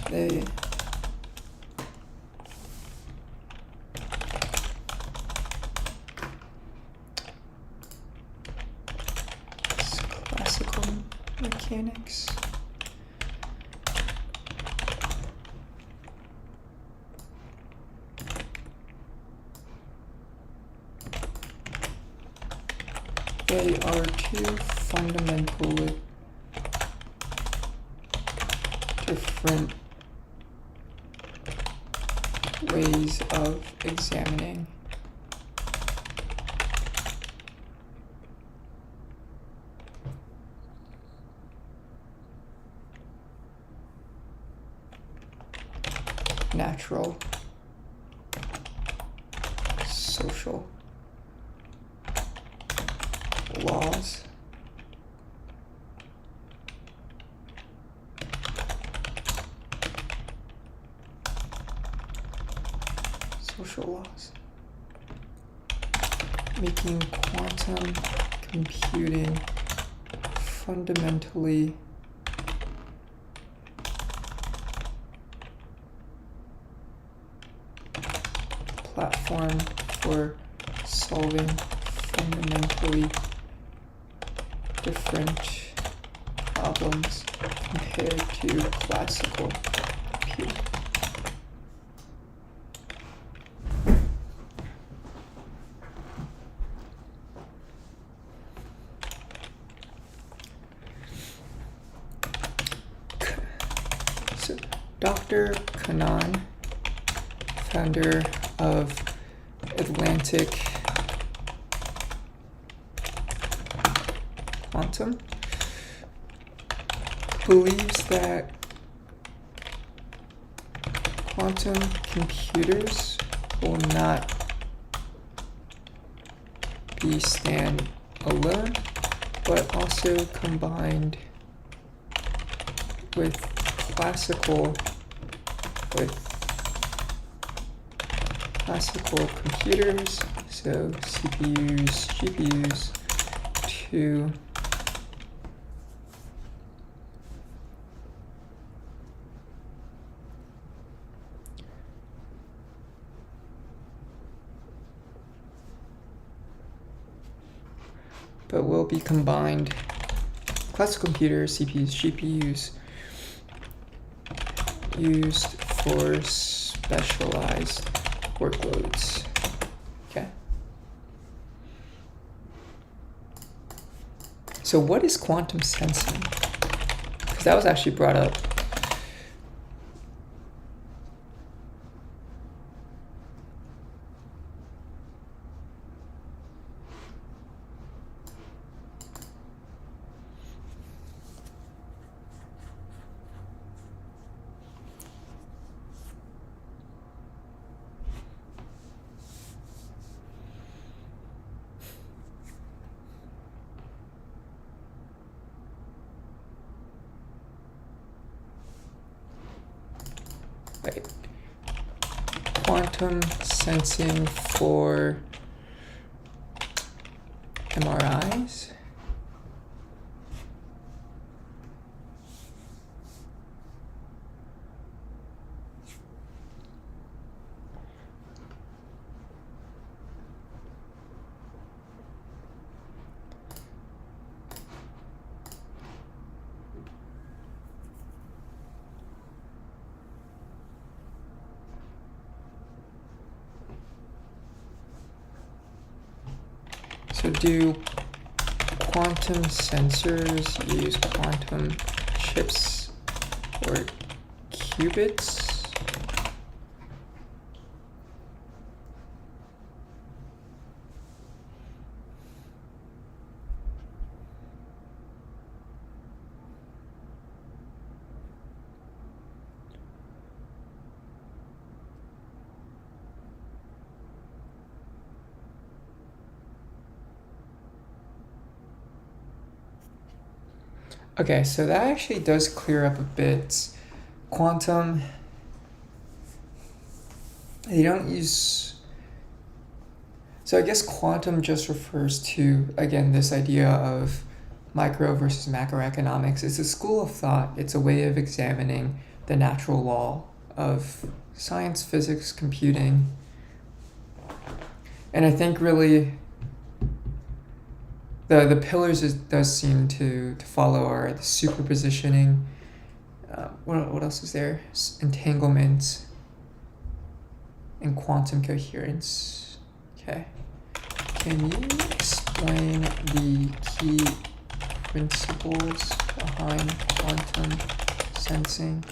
They classical mechanics. They are two fundamentally different ways of examining natural, social laws. Social laws. Making quantum computing fundamentally platform for solving fundamentally different problems compared to classical computing. So, Dr. Kannan, founder of Atlantic Quantum, believes that quantum computers will not be stand-alone, but also combined with classical computers, so CPUs, GPUs, to but will be combined. Classical computers, CPUs, GPUs, used for specialized workloads. Okay. So what is quantum sensing? Because that was actually brought up. Right. Quantum sensing for MRIs. So do quantum sensors use quantum chips or qubits? Okay, so that actually does clear up a bit. Quantum, they don't use, so I guess quantum just refers to, again, this idea of micro versus macroeconomics. It's a school of thought. It's a way of examining the natural law of science, physics, computing. And I think really the pillars does seem to follow are the superpositioning. What else is there? Entanglement and quantum coherence. Okay. Can you explain the key principles behind quantum sensing?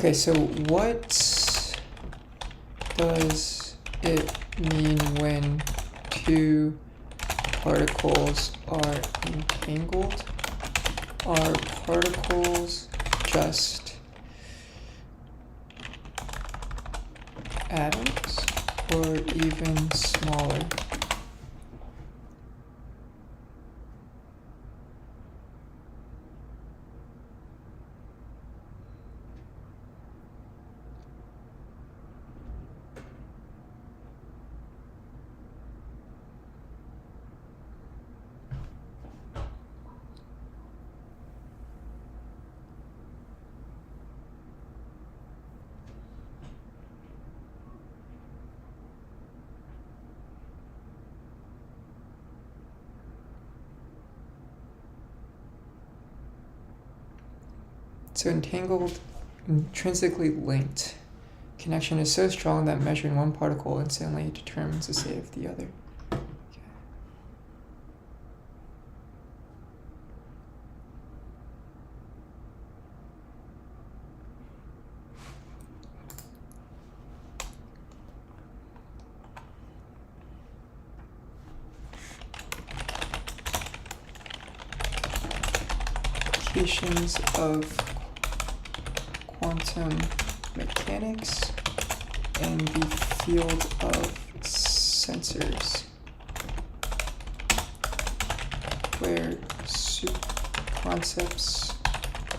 Okay, so what does it mean when two particles are entangled? Are particles just atoms or even smaller? So entangled, intrinsically linked. Connection is so strong that measuring one particle instantly determines the state of the other. Applications of quantum mechanics and the field of sensors, where concepts,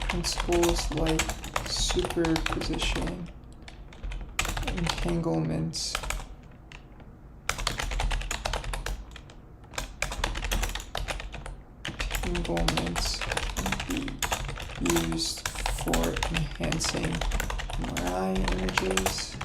principles like superposition, entanglements, can be used for enhancing MRI images.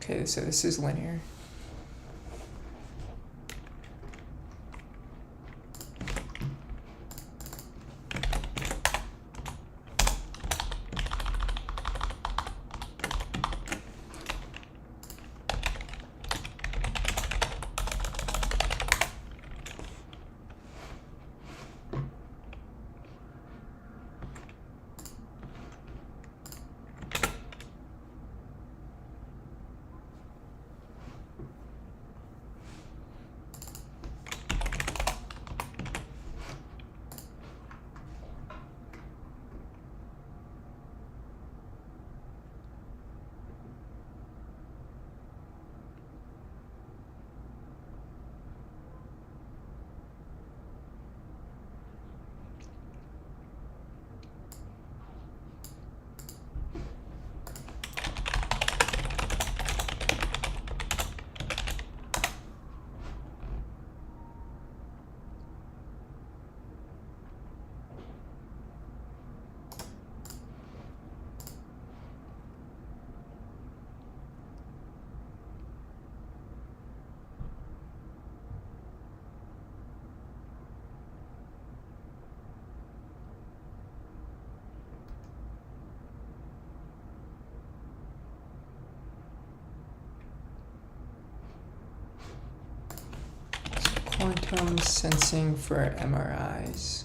Okay, so this is linear. Quantum sensing for MRIs.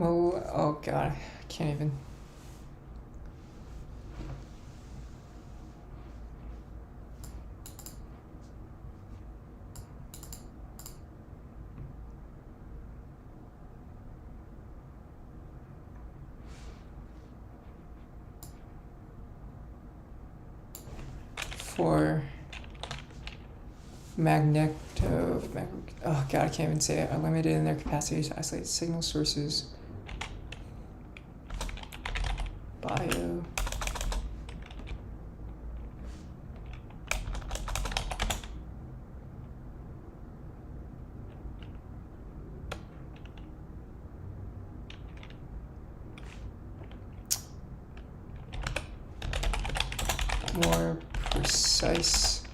Well, oh god, I can't even. For oh god, I can't even say it, are limited in their capacity to isolate signal sources. Bio. More precise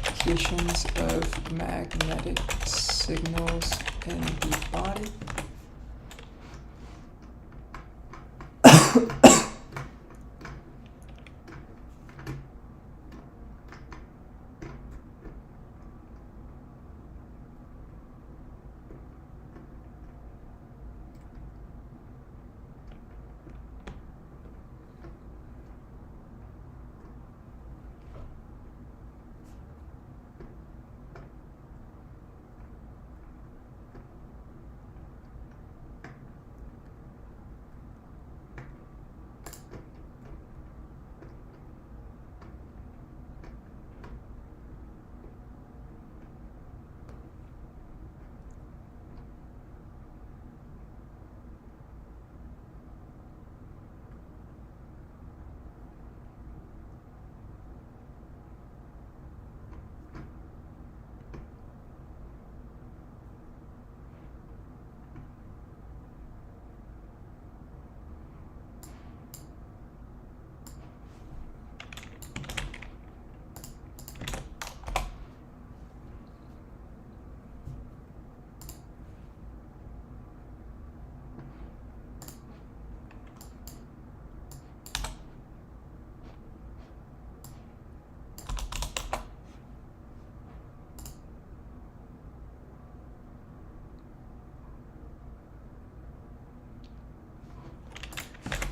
locations of magnetic signals in the body.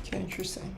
Okay, interesting.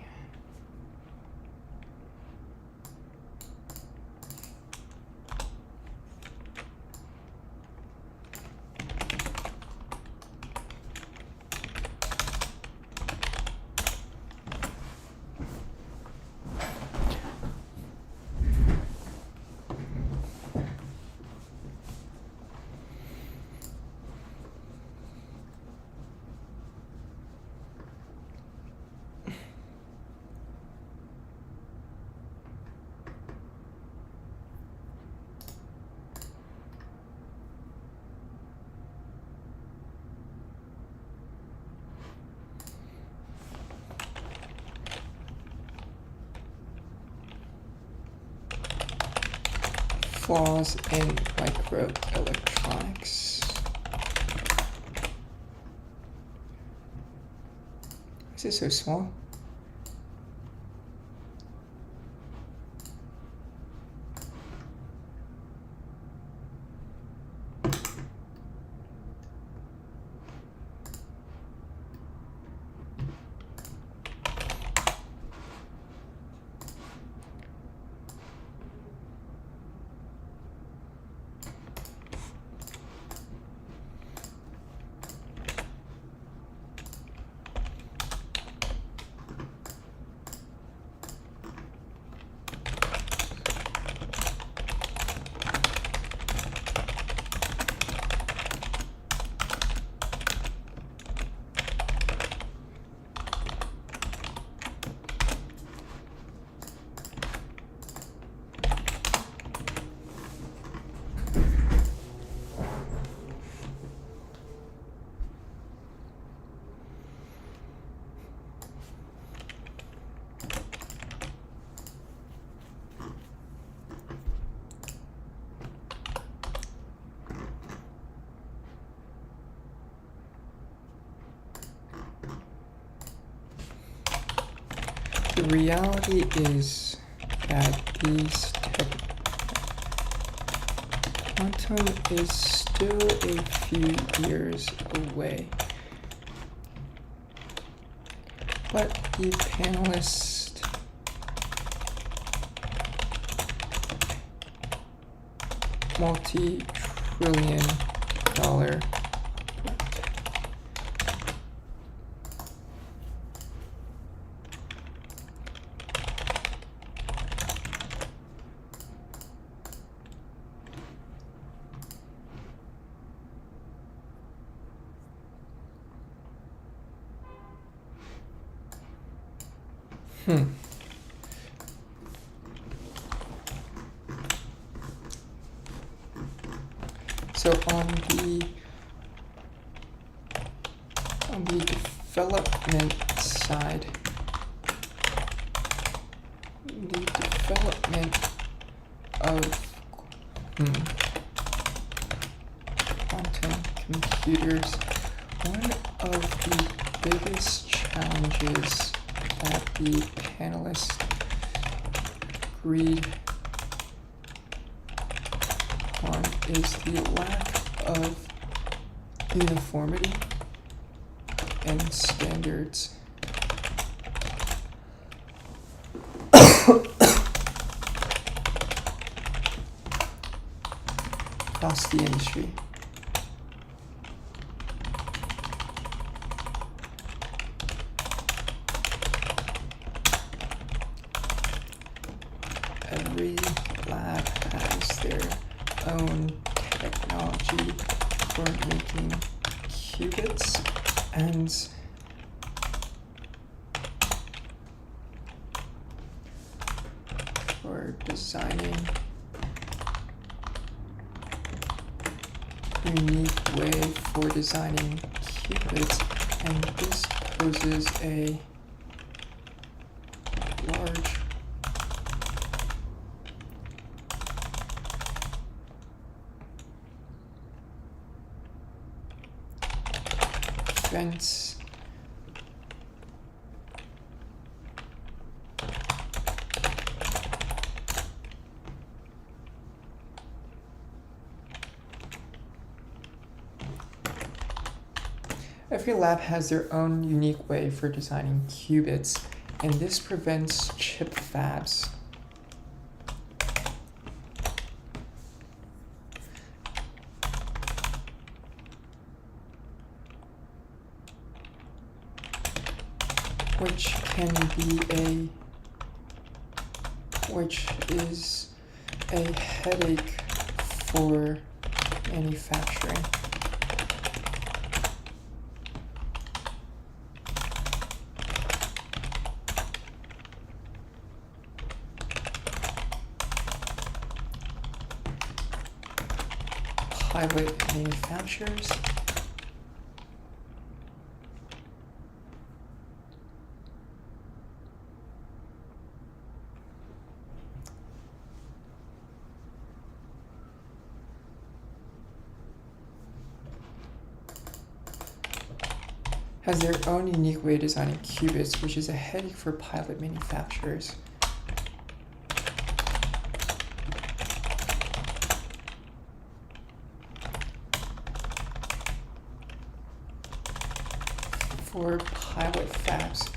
Flaws in microelectronics. Is it so small? The reality is that these quantum is still a few years away. but the panelist multi-trillion dollar So on the development side, the development of quantum computers, one of the biggest challenges that the panelists agreed on is the lack of uniformity and standards. Across the industry. Every lab has their own technology for making qubits and for designing unique way for designing qubits, and this poses a large fence Every lab has their own unique way for designing qubits, and this prevents chip fabs. Which is a headache for manufacturing. Pilot manufacturers. Has their own unique way of designing qubits, which is a headache for pilot manufacturers. For pilot fabs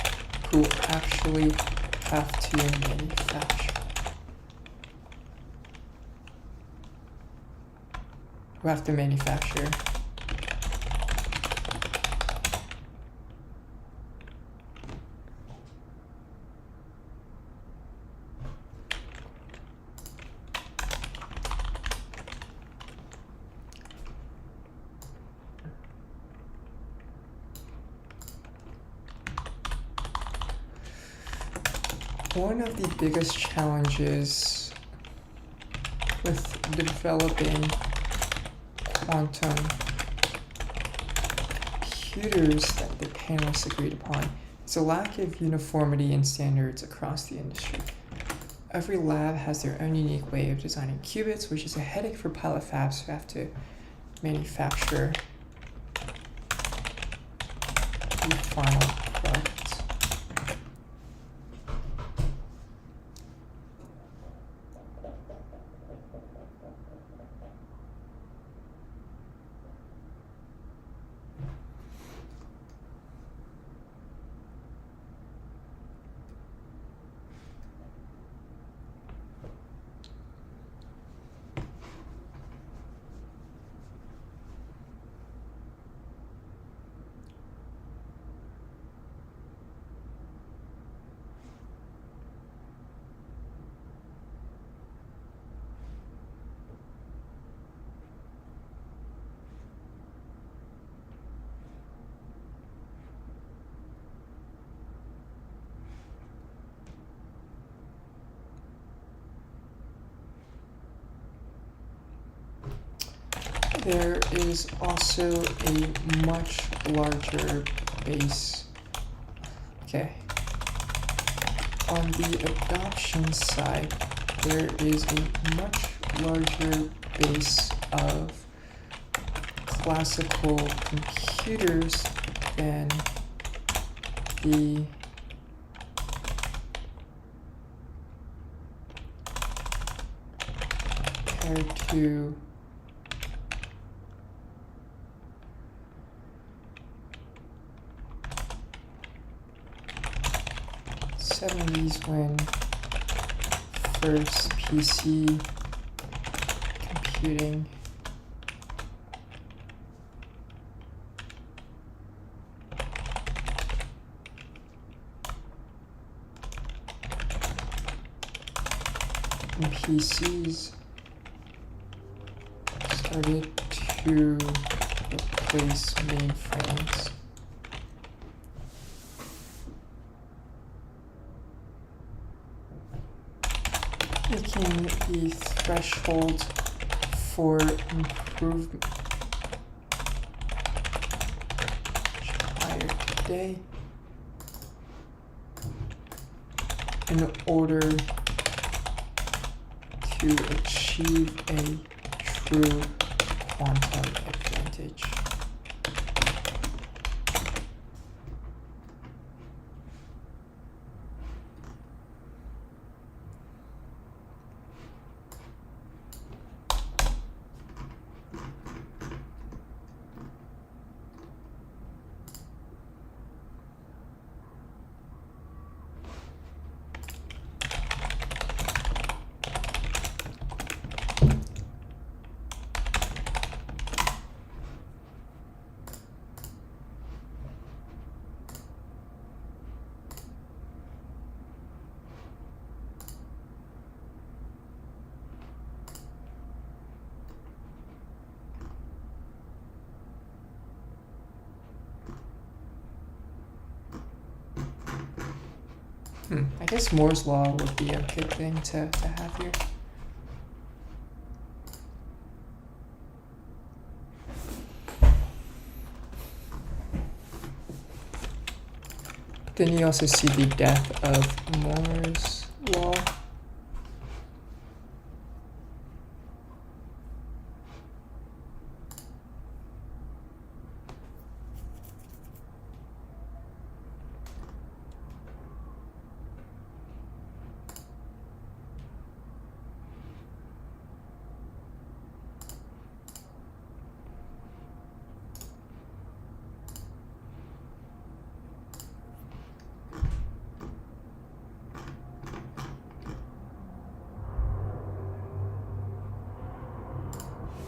who actually have to manufacture. Who have to manufacture. One of the biggest challenges with developing quantum computers that the panelists agreed upon is a lack of uniformity and standards across the industry. Every lab has their own unique way of designing qubits, which is a headache for pilot fabs who have to manufacture the final product. there is also a much larger base. Okay. On the adoption side, there is a much larger base of classical computers than the compared to '70s when first PC computing and PCs started to replace mainframes. Making the threshold for improvement higher today in order to achieve a true quantum advantage. I guess Moore's Law would be a good thing to have here. But then you also see the death of Moore's Law.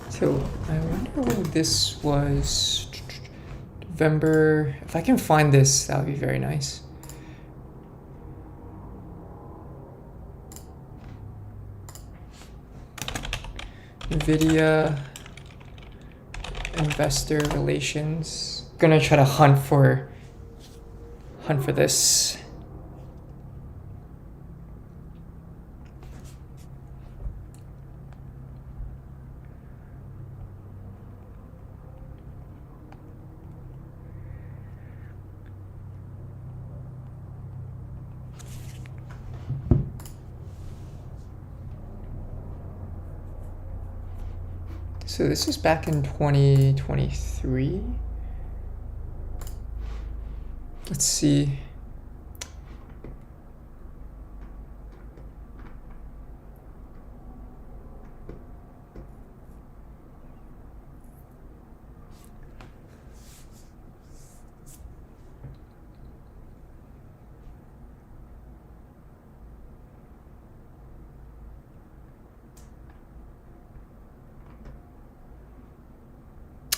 So I wonder when this was. November. If I can find this, that would be very nice. NVIDIA investor relations. I'm gonna try to hunt for this. So this is back in 2023. Let's see.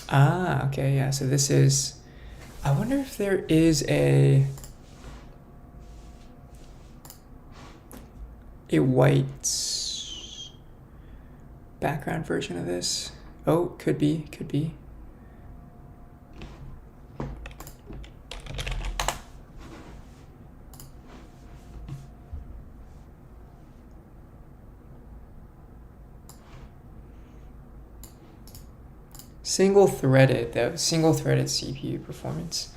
Ah, okay, yeah. So this is, I wonder if there is a white background version of this. Oh, could be. single-threaded though, single-threaded CPU performance.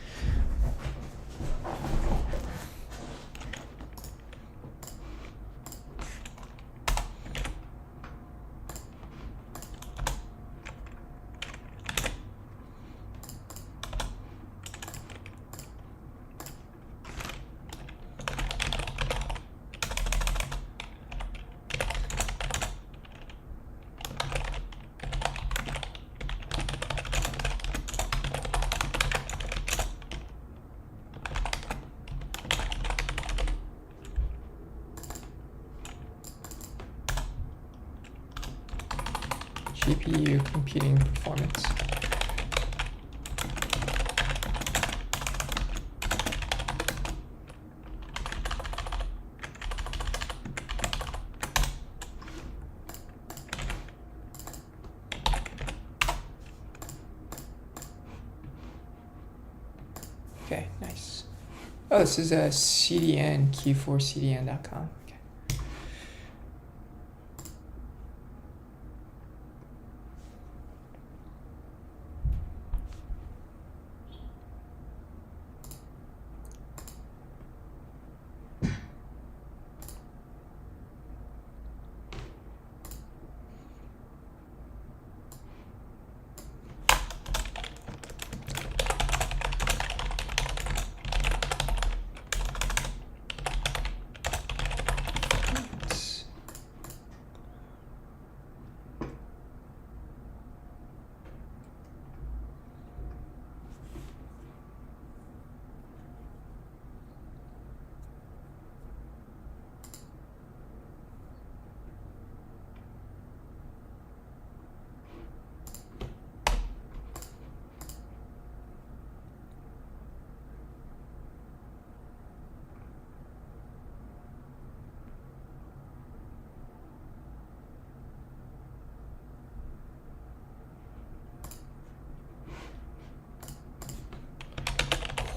GPU computing performance. Okay, nice. Oh, this is a CDN, q4cdn.com.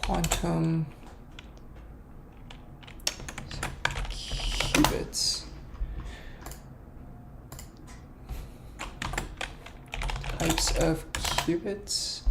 Quantum qubits. Types of qubits.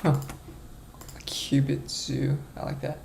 Huh. A qubit zoo. I like that.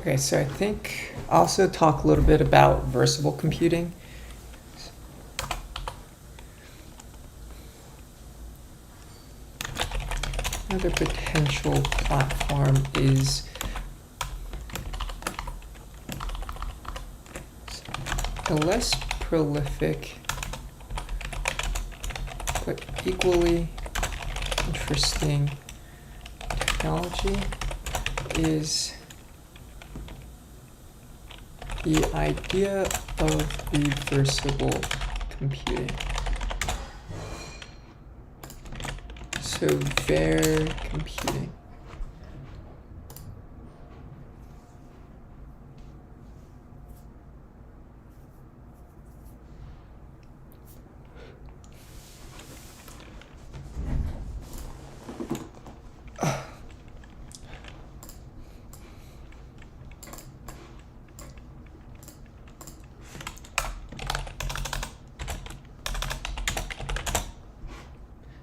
Okay, so I think I'll also talk a little bit about versatile computing. Another potential platform is a less prolific but equally interesting technology is the idea of reversible computing. So VAR computing.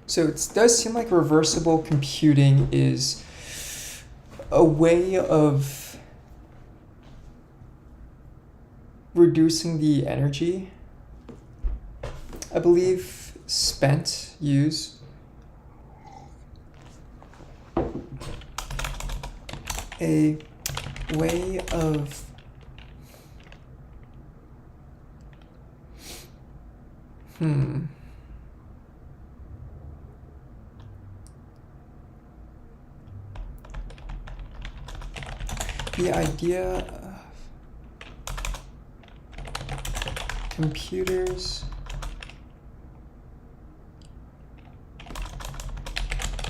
So it does seem like reversible computing is a way of reducing the energy, I believe, used. A way of the idea of computers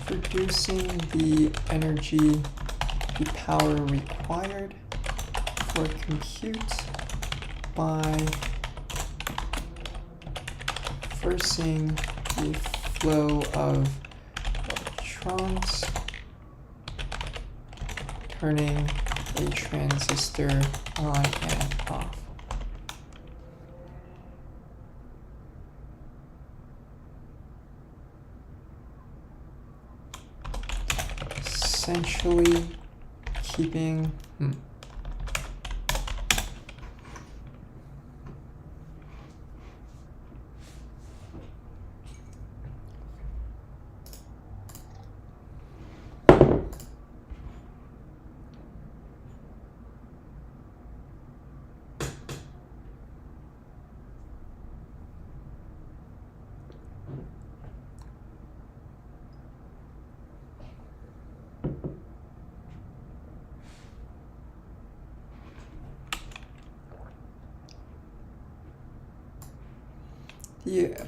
reducing the energy, the power required for compute by forcing the flow of electrons, turning a transistor on and off. Essentially keeping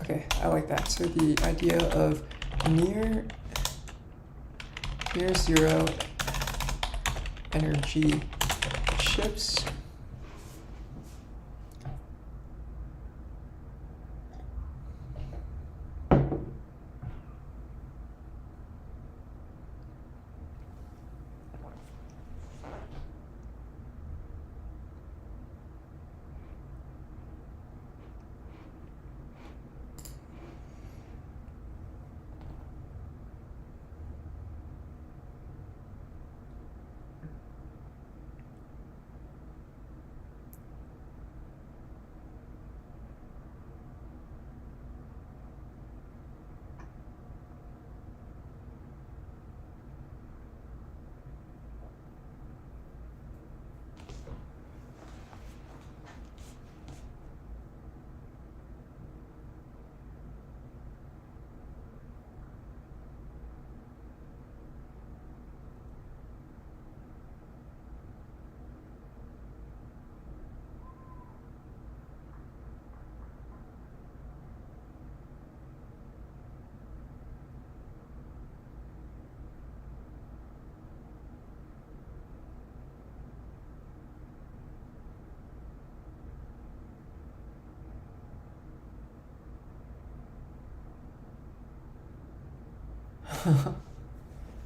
okay, I like that. So the idea of near zero energy chips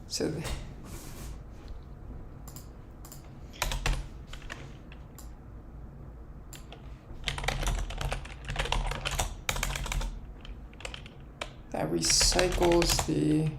so that recycles the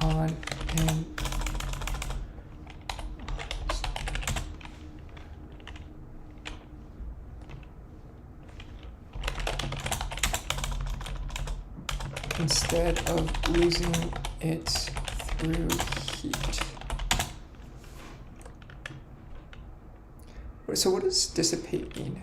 on an instead of losing it through heat. So what does dissipate mean?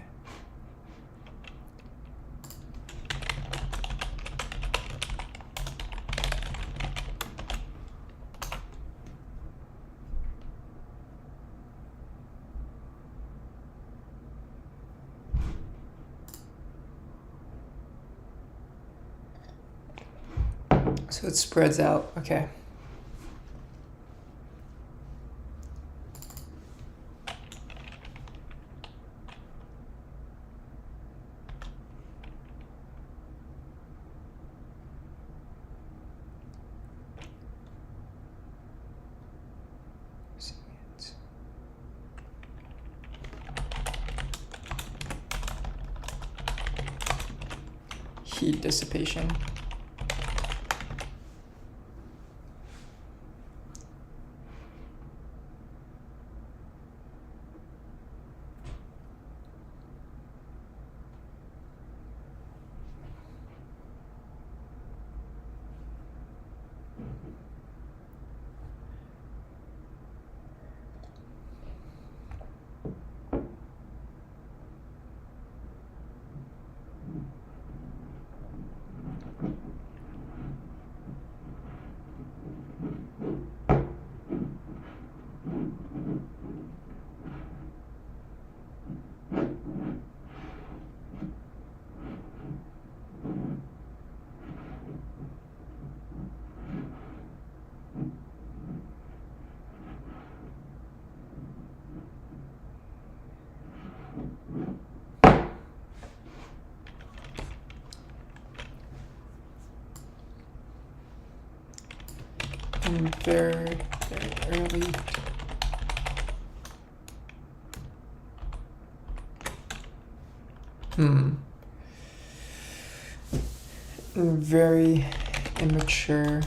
So it spreads out, okay. Heat dissipation. And very, very early. Very immature.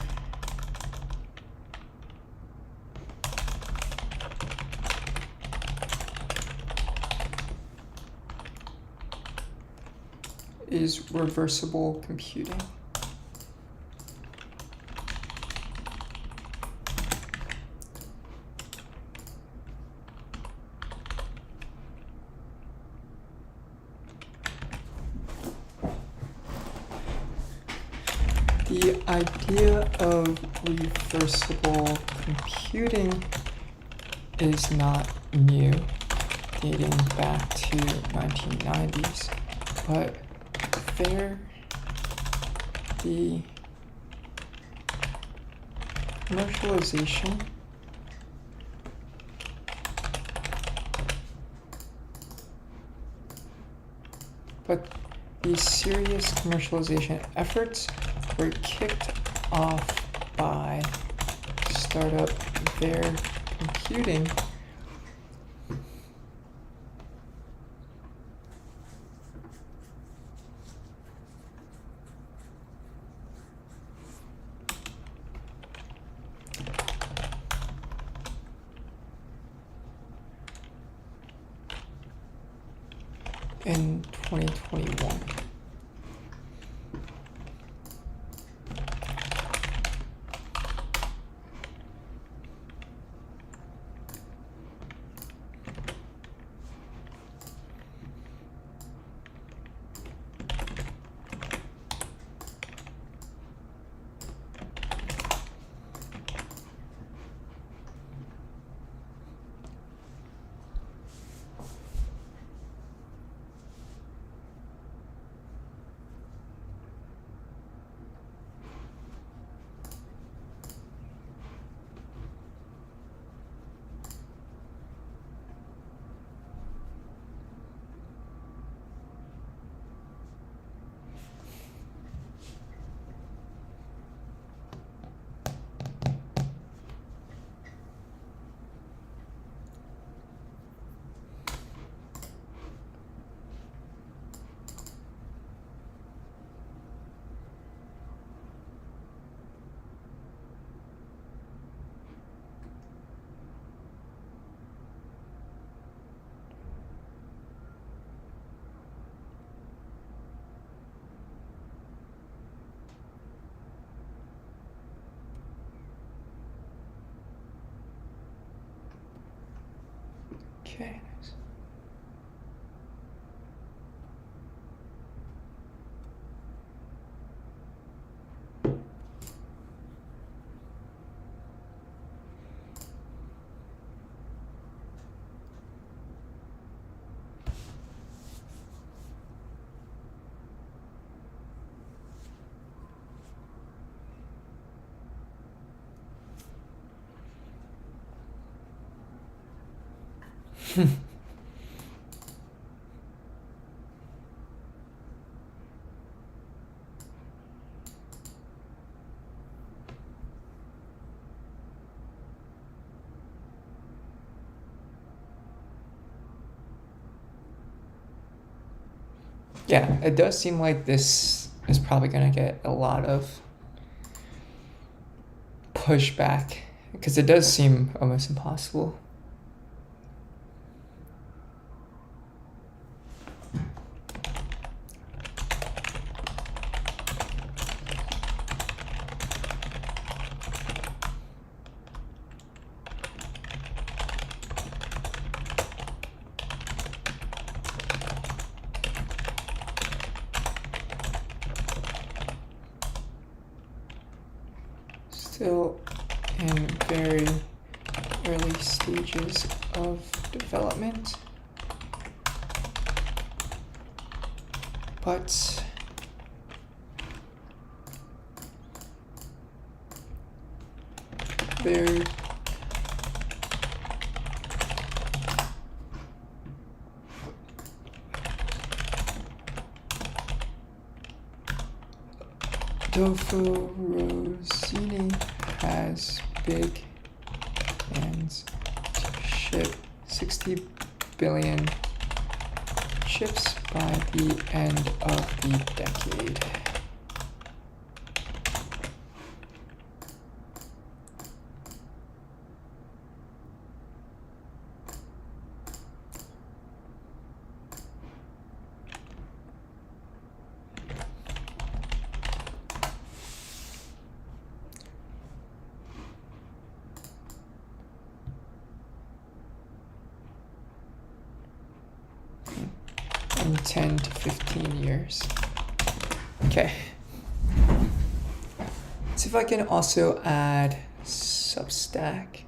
Is reversible computing. The idea of reversible computing is not new, dating back to 1990s, but the commercialization these serious commercialization efforts were kicked off by startup Bear Computing in 2021. Okay. Nice. Yeah, it does seem like this is probably going to get a lot of pushback because it does seem almost impossible. Still in very early stages of development, but there Adolfo Rossini has big plans to ship 60 billion chips by the end of the decade. In 10 to 15 years. Okay. Let's see if I can also add Substack.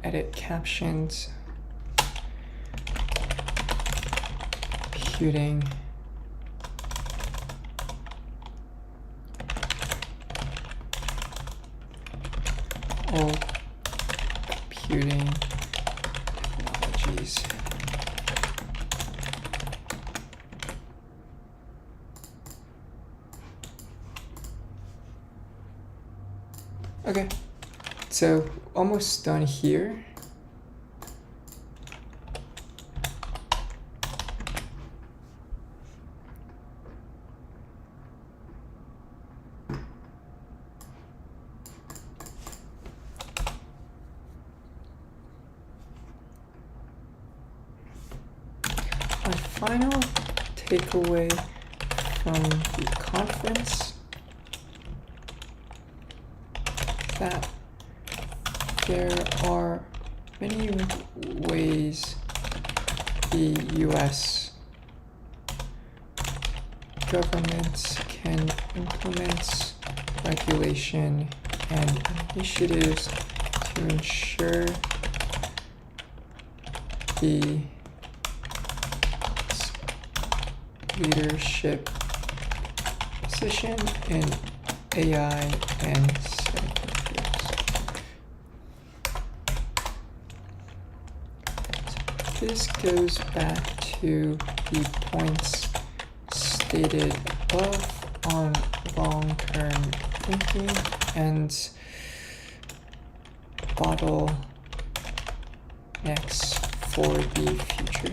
Edit captions, computing, all computing technologies. Okay, so almost done here. My final takeaway from the conference is that there are many ways the US government can implement regulation and initiatives to ensure the leadership position in AI and semiconductors. this goes back to the points stated above on long-term thinking and bottlenecks for the future.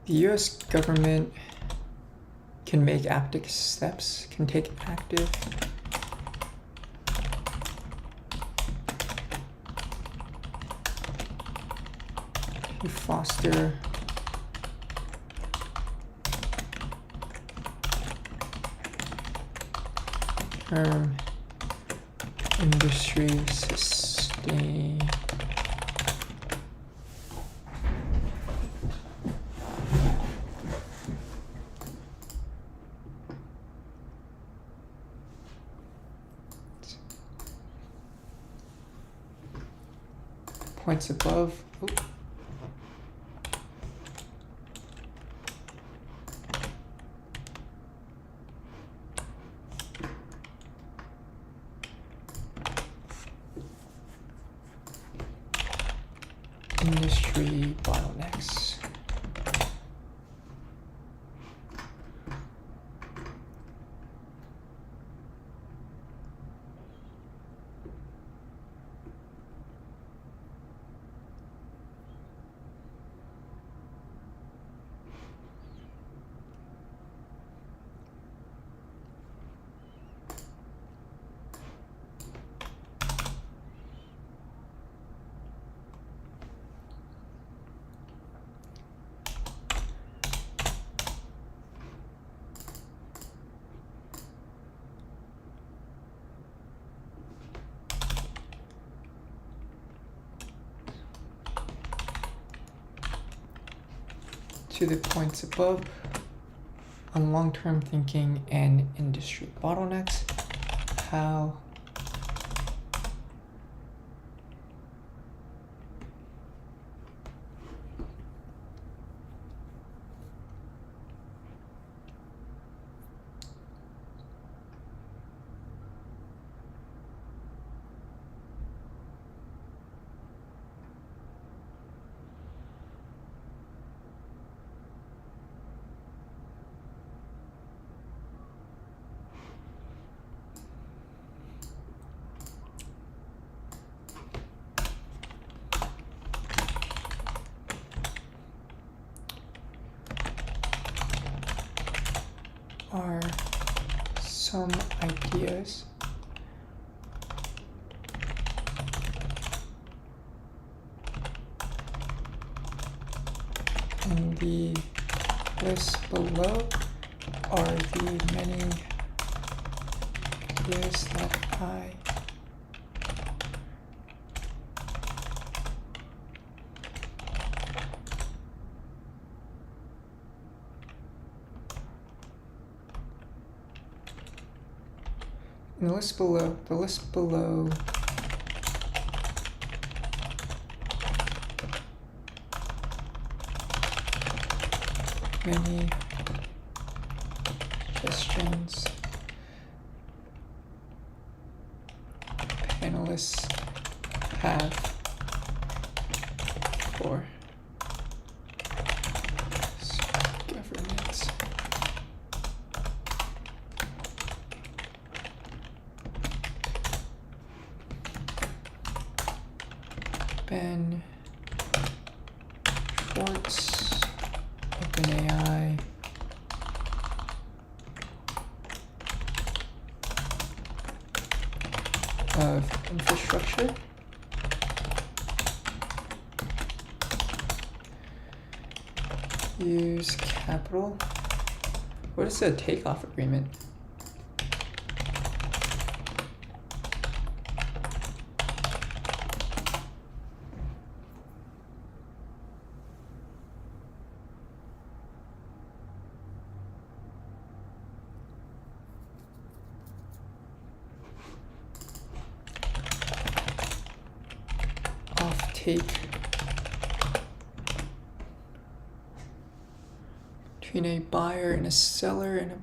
The US government can make active steps, can take active to foster industry sustain points above. Ooh. Industry bottlenecks. To the points above on long-term thinking and industry bottlenecks, how are some ideas and the list below are the many ideas that I the list below many suggestions panelists have for governance. Ben Schwartz, OpenAI, of infrastructure. Use capital. What is a takeoff agreement? Take between a buyer and a seller and a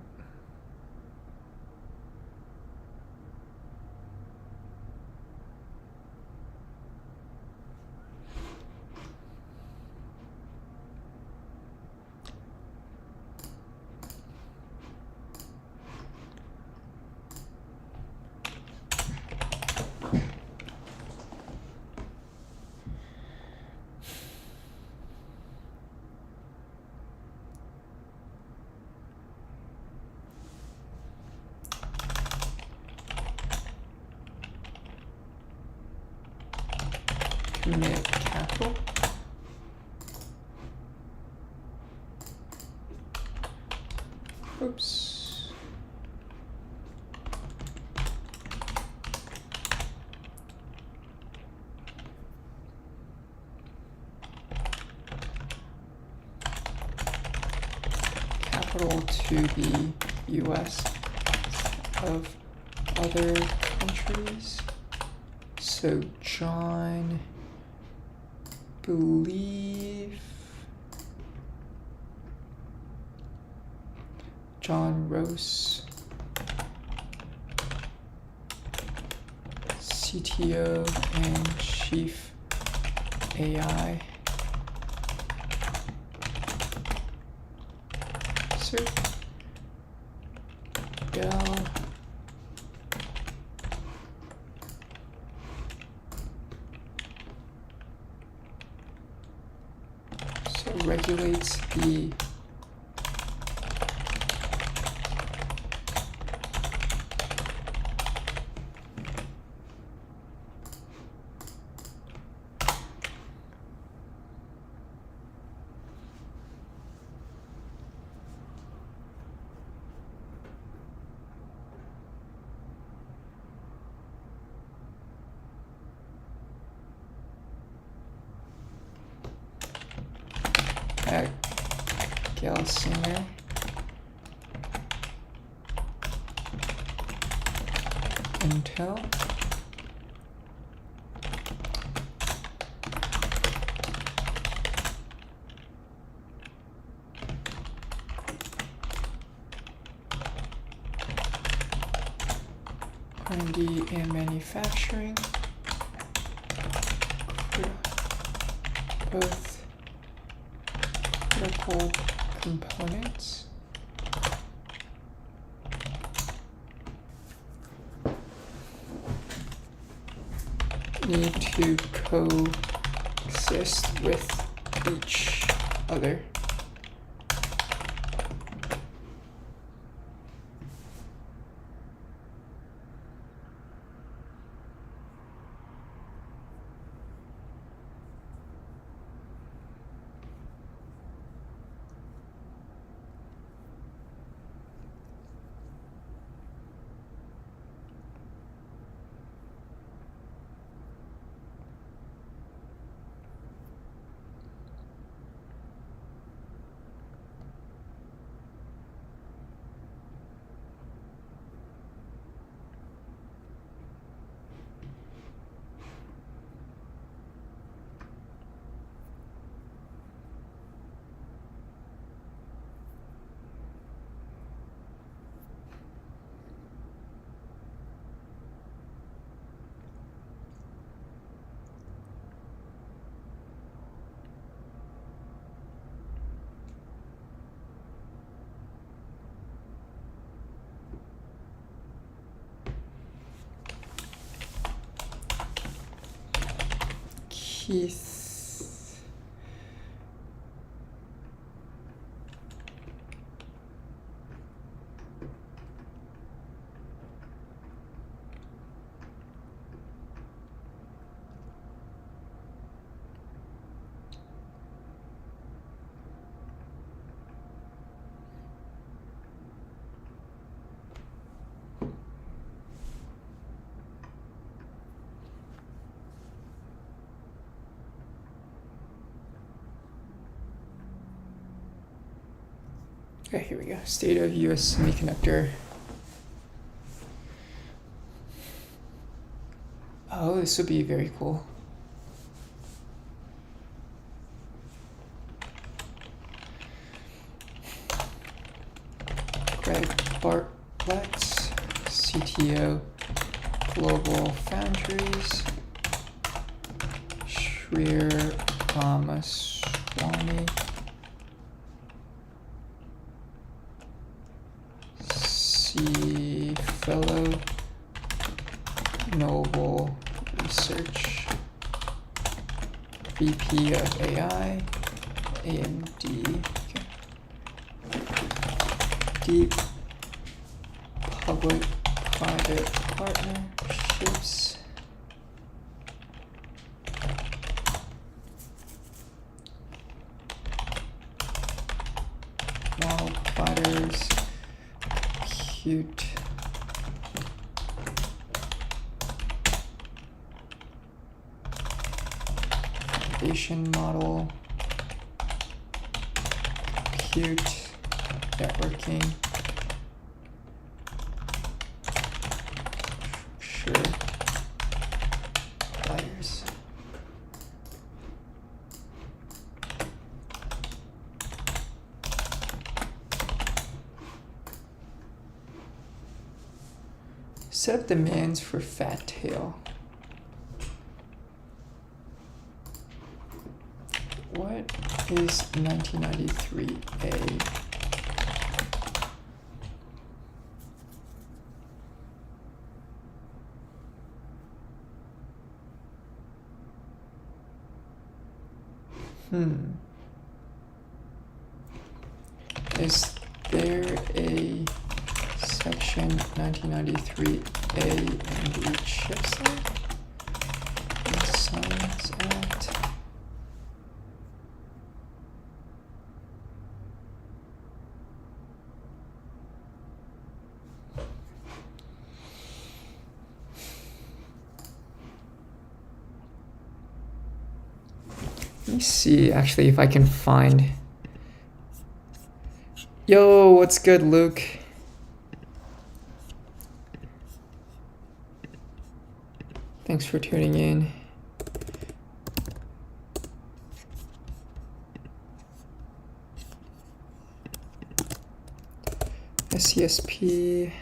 commit capital. Oops. Capital to the US of other countries. So John, believe John Rose, CTO and Chief AI Officer, Bell, regulates the Gelsinger, Intel, R&D and manufacturing, both critical components. Need to coexist with each other. Keith. Okay, here we go. State of U.S. semiconductor. Oh, this would be very cool. Greg Bartlett, CTO, Global Foundries. Shreer Ramaswamy, C Fellow, Noble Research, VP of AI, AMD, okay. Deep Public-Private Partnerships, Model Providers, Cute, Foundation Model, Cute, Networking, sure, Flyers. Set of demands for Fat Tail. What is 1993A? Is there a section 1993A in the CHIPS Act? The Science Act? Let me see actually if I can find. Yo, what's good, Luke? Thanks for tuning in. SCSP.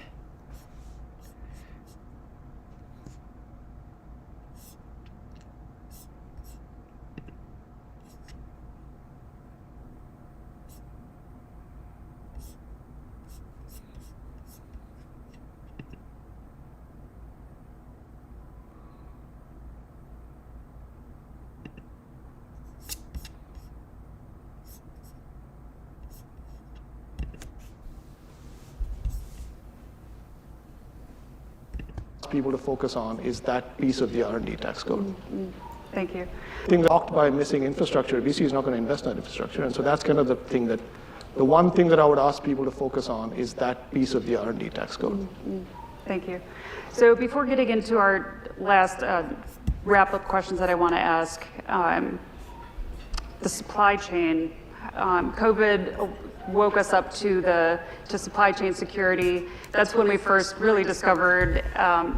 People to focus on is that piece of the R&D tax code. Thank you. Things blocked by missing infrastructure, VC is not going to invest in that infrastructure, and so that's kind of the thing that, the one thing that I would ask people to focus on is that piece of the R&D tax code. Thank you. So before getting into our last wrap-up questions that I want to ask, the supply chain, COVID woke us up to supply chain security. That's when we first really discovered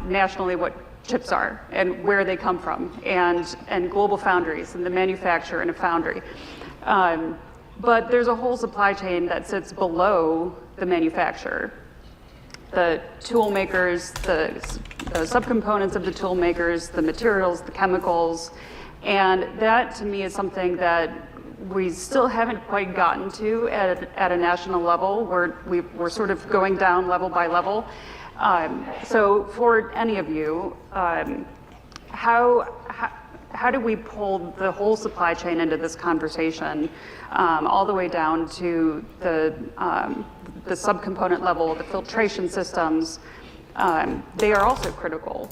nationally what chips are and where they come from, and global foundries and the manufacturer in a foundry. But there's a whole supply chain that sits below the manufacturer. The tool makers, the subcomponents of the tool makers, the materials, the chemicals, and that to me is something that we still haven't quite gotten to at a national level. We're sort of going down level by level. So for any of you, how how do we pull the whole supply chain into this conversation, all the way down to the subcomponent level, the filtration systems? They are also critical.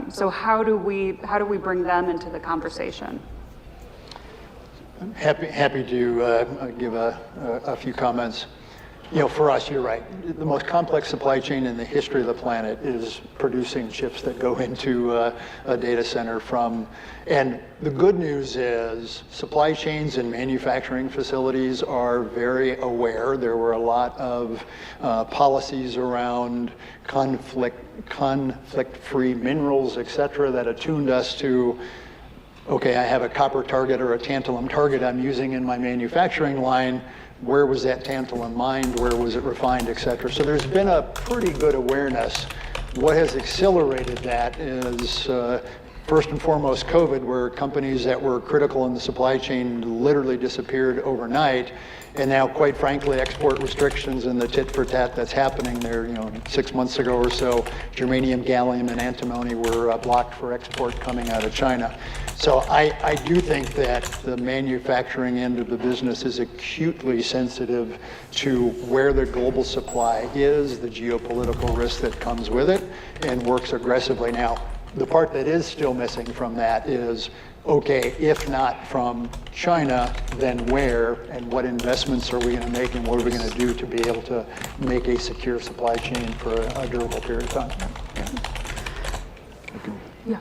So how do we bring them into the conversation? Happy to give a few comments. For us, you're right. The most complex supply chain in the history of the planet is producing chips that go into a data center and the good news is supply chains and manufacturing facilities are very aware. There were a lot of policies around conflict-free minerals, et cetera, that attuned us to, okay, I have a copper target or a tantalum target I'm using in my manufacturing line. Where was that tantalum mined? Where was it refined, et cetera? So there's been a pretty good awareness. What has accelerated that is first and foremost COVID, where companies that were critical in the supply chain literally disappeared overnight. And now, quite frankly, export restrictions and the tit for tat that's happening there, 6 months ago or so, germanium, gallium, and antimony were blocked for export coming out of China. So I do think that the manufacturing end of the business is acutely sensitive to where the global supply is, the geopolitical risk that comes with it, and works aggressively. Now, the part that is still missing from that is, okay, if not from China, then where, and what investments are we going to make, and what are we going to do to be able to make a secure supply chain for a durable period of time? Yeah.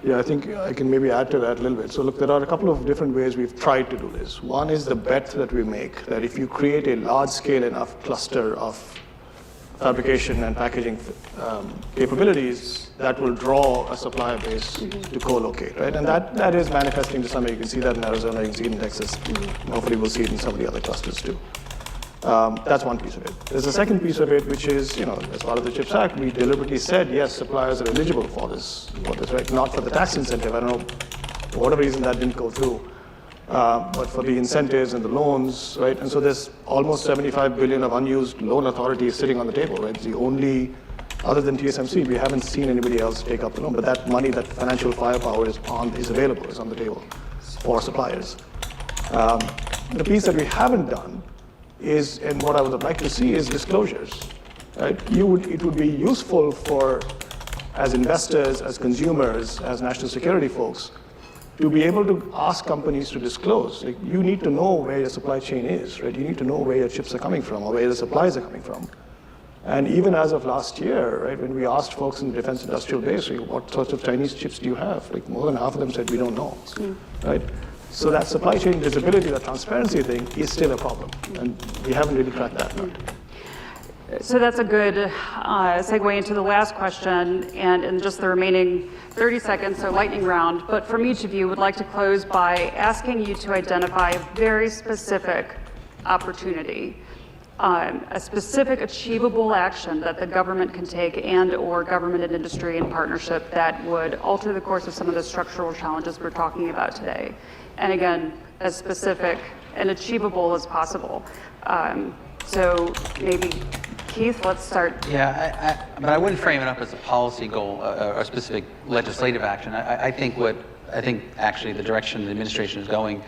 Yeah, I think I can maybe add to that a little bit. So look, there are a couple of different ways we've tried to do this. One is the bet that we make that if you create a large-scale enough cluster of fabrication and packaging capabilities, that will draw a supplier base to co-locate, right? And that is manifesting to some way. You can see that in Arizona, you can see it in Texas. Hopefully we'll see it in some of the other clusters too. That's one piece of it. There's a second piece of it, which is, as part of the CHIPS Act, we deliberately said, yes, suppliers are eligible for this, right? Not for the tax incentive. I don't know, for whatever reason that didn't go through. But for the incentives and the loans, right? And so there's almost 75 billion of unused loan authority sitting on the table, right? It's the only, other than TSMC, we haven't seen anybody else take up the loan. But that money, that financial firepower is available, is on the table for suppliers. The piece that we haven't done is, and what I would like to see is disclosures, right? It would be useful for, as investors, as consumers, as national security folks, to be able to ask companies to disclose. Like, you need to know where your supply chain is, right? You need to know where your chips are coming from or where the supplies are coming from. And even as of last year, right, when we asked folks in the defense industrial base, what sorts of Chinese chips do you have? Like, more than half of them said, we don't know, right? So that supply chain visibility, that transparency thing is still a problem. And we haven't really cracked that nut. So that's a good segue into the last question, and in just the remaining 30 seconds, so lightning round. But from each of you, would like to close by asking you to identify a very specific opportunity, a specific achievable action that the government can take and/or government and industry in partnership that would alter the course of some of the structural challenges we're talking about today. And again, as specific and achievable as possible. So maybe Keith, let's start. Yeah, but I wouldn't frame it up as a policy goal or a specific legislative action. I think actually the direction the administration is going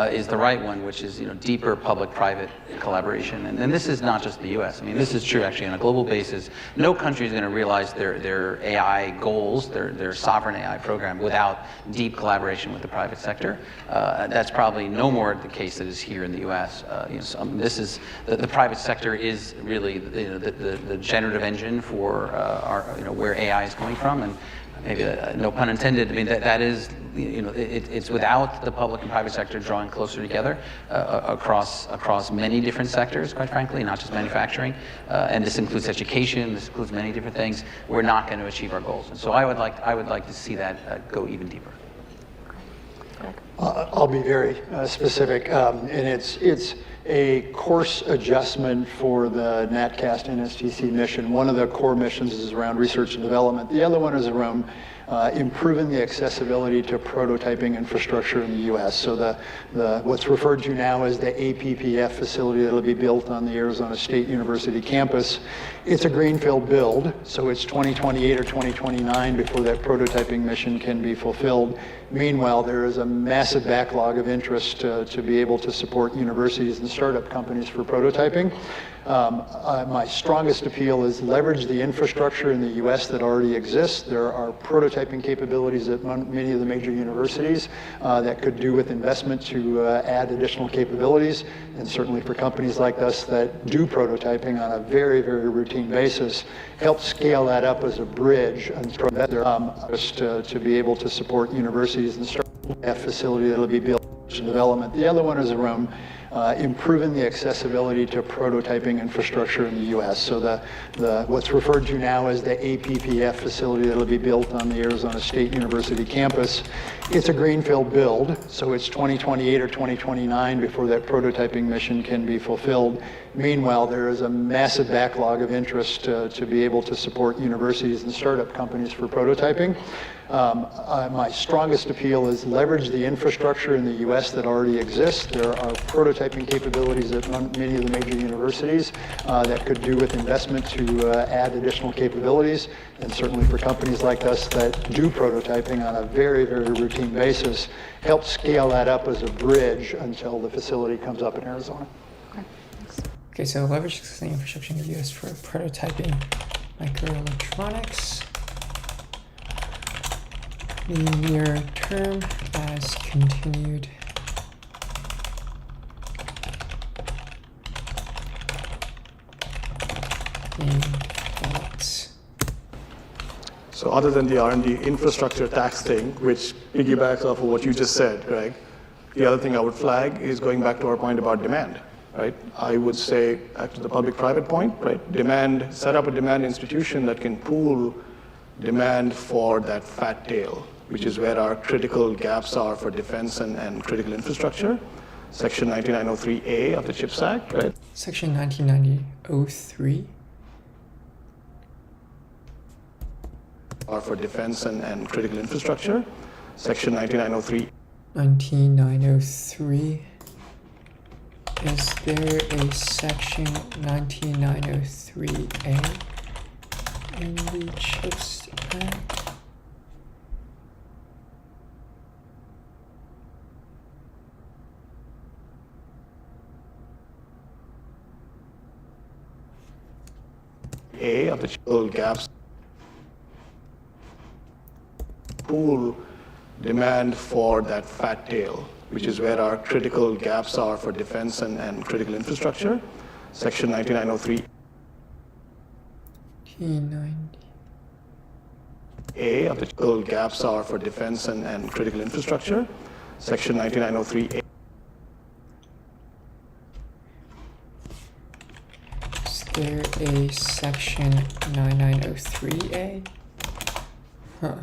is the right one, which is deeper public-private collaboration. And this is not just the U.S. I mean, this is true actually on a global basis. No country is going to realize their AI goals, their sovereign AI program, without deep collaboration with the private sector. That's probably no more the case that is here in the U.S. This is the private sector is really the generative engine for where AI is coming from, and maybe no pun intended. I mean that is it's without the public and private sector drawing closer together across many different sectors, quite frankly, not just manufacturing, and this includes education. This includes many different things. We're not going to achieve our goals, and so I would like to see that go even deeper. Greg. I'll be very specific, and it's a course adjustment for the NatCast NSTC mission. One of the core missions is around research and development. The other one is around improving the accessibility to prototyping infrastructure in the U.S. So what's referred to now as the APPF facility that'll be built on the Arizona State University campus. It's a greenfield build, so it's 2028 or 2029 before that prototyping mission can be fulfilled. Meanwhile, there is a massive backlog of interest to be able to support universities and startup companies for prototyping. My strongest appeal is leverage the infrastructure in the U.S. that already exists. There are prototyping capabilities at many of the major universities that could do with investment to add additional capabilities, and certainly for companies like us that do prototyping on a very, very routine basis, help scale that up as a bridge and to be able to support universities and start that facility that'll be built in development. The other one is around improving the accessibility to prototyping infrastructure in the U.S. So what's referred to now as the APPF facility that'll be built on the Arizona State University campus. It's a greenfield build, so it's 2028 or 2029 before that prototyping mission can be fulfilled. Meanwhile, there is a massive backlog of interest to be able to support universities and startup companies for prototyping. My strongest appeal is leverage the infrastructure in the U.S. that already exists. There are prototyping capabilities at many of the major universities that could do with investment to add additional capabilities, and certainly for companies like us that do prototyping on a very, very routine basis, help scale that up as a bridge until the facility comes up in Arizona. Okay, thanks. Okay, so leverage existing infrastructure in the US for prototyping microelectronics. Near term as continued. Thoughts. So other than the R&D infrastructure tax thing, which piggybacks off of what you just said, Greg, the other thing I would flag is going back to our point about demand, right? I would say, back to the public-private point, right? Demand, set up a demand institution that can pool demand for that fat tail, which is where our critical gaps are for defense and critical infrastructure. Section 9903A of the CHIPS Act, right? Section 1990-03. Are for defense and critical infrastructure. Section 9903. 19903. Is there a section 19903A in the CHIPS Act? A of the critical gaps. Pool demand for that fat tail, which is where our critical gaps are for defense and critical infrastructure. Section 9903. T90. A of the critical gaps are for defense and critical infrastructure. Section 9903A. Is there a section 9903A? Huh.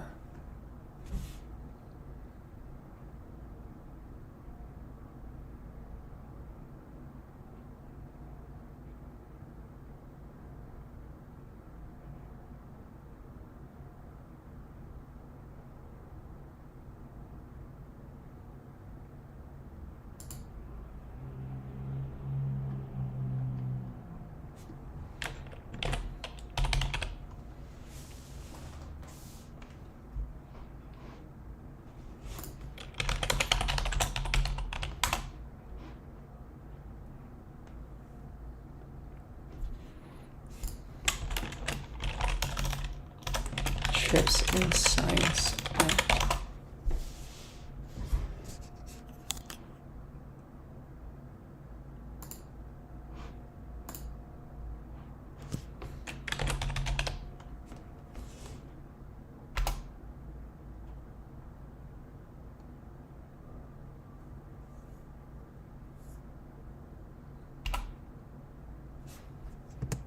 CHIPS and Science Act.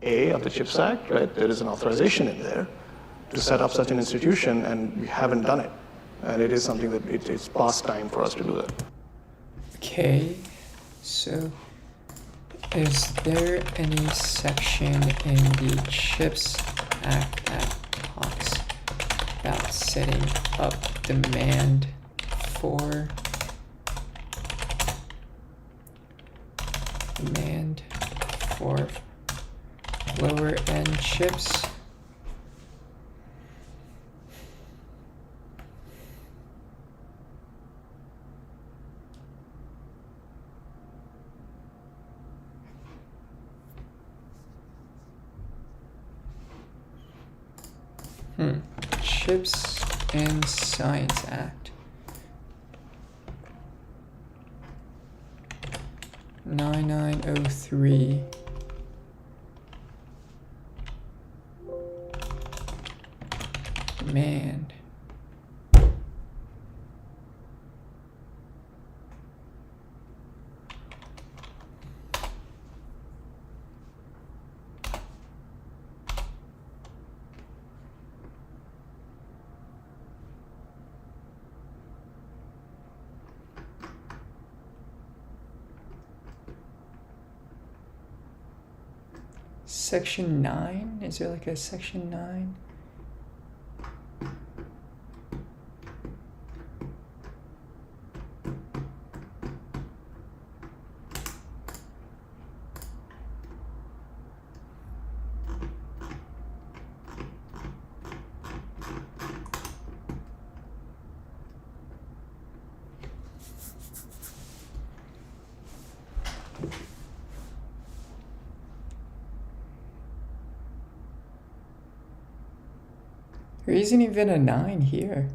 A of the CHIPS Act, right? There is an authorization in there to set up such an institution, and we haven't done it. And it is something that it's past time for us to do that. Okay, so is there any section in the CHIPS Act that talks about setting up demand for lower end chips? Chips and Science Act. 9903. Demand. Section 9? Is there like a section 9? There isn't even a 9 here.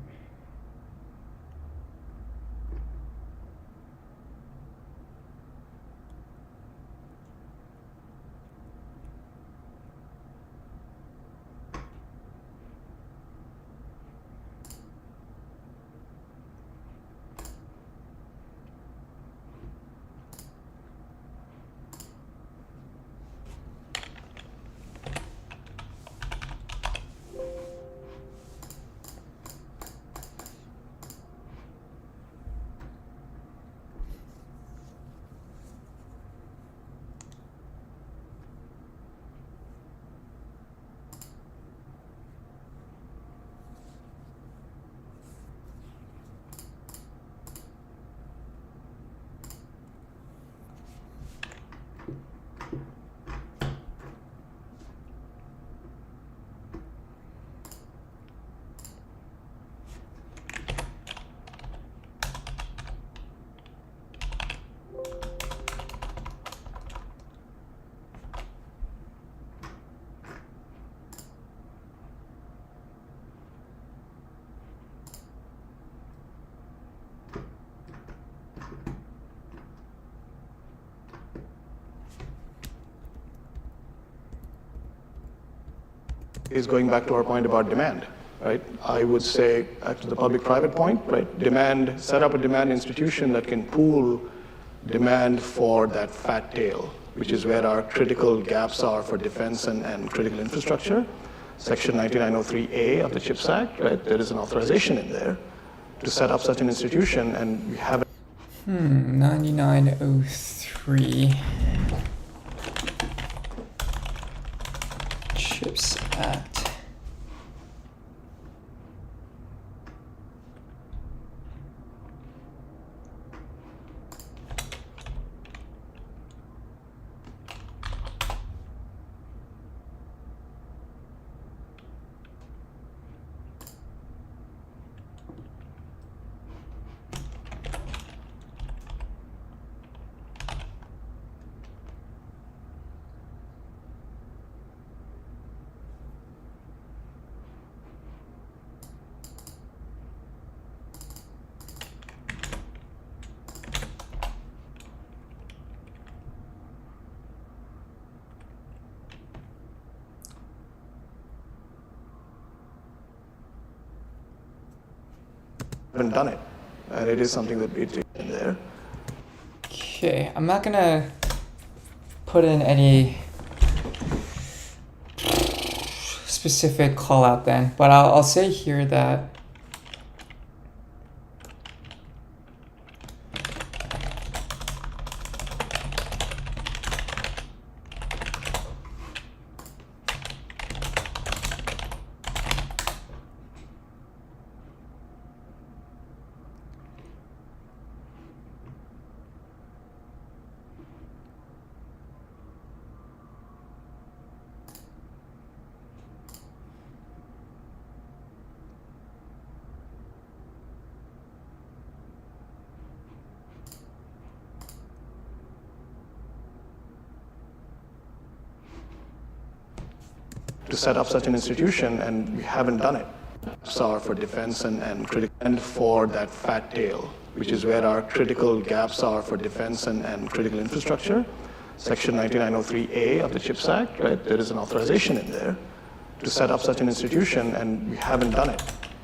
Is going back to our point about demand, right? I would say, back to the public-private point, right? Demand, set up a demand institution that can pool demand for that fat tail, which is where our critical gaps are for defense and critical infrastructure. Section 9903A of the CHIPS Act, right? There is an authorization in there to set up such an institution, and we have 9903. CHIPS Act. haven't done it, and it is something that it's in there. Okay, I'm not gonna put in any specific call out then, but I'll say here that to set up such an institution, and we haven't done it. SAR for defense and critical, and for that fat tail, which is where our critical gaps are for defense and critical infrastructure. Section 9903A of the CHIPS Act, right? There is an authorization in there to set up such an institution, and we haven't done it.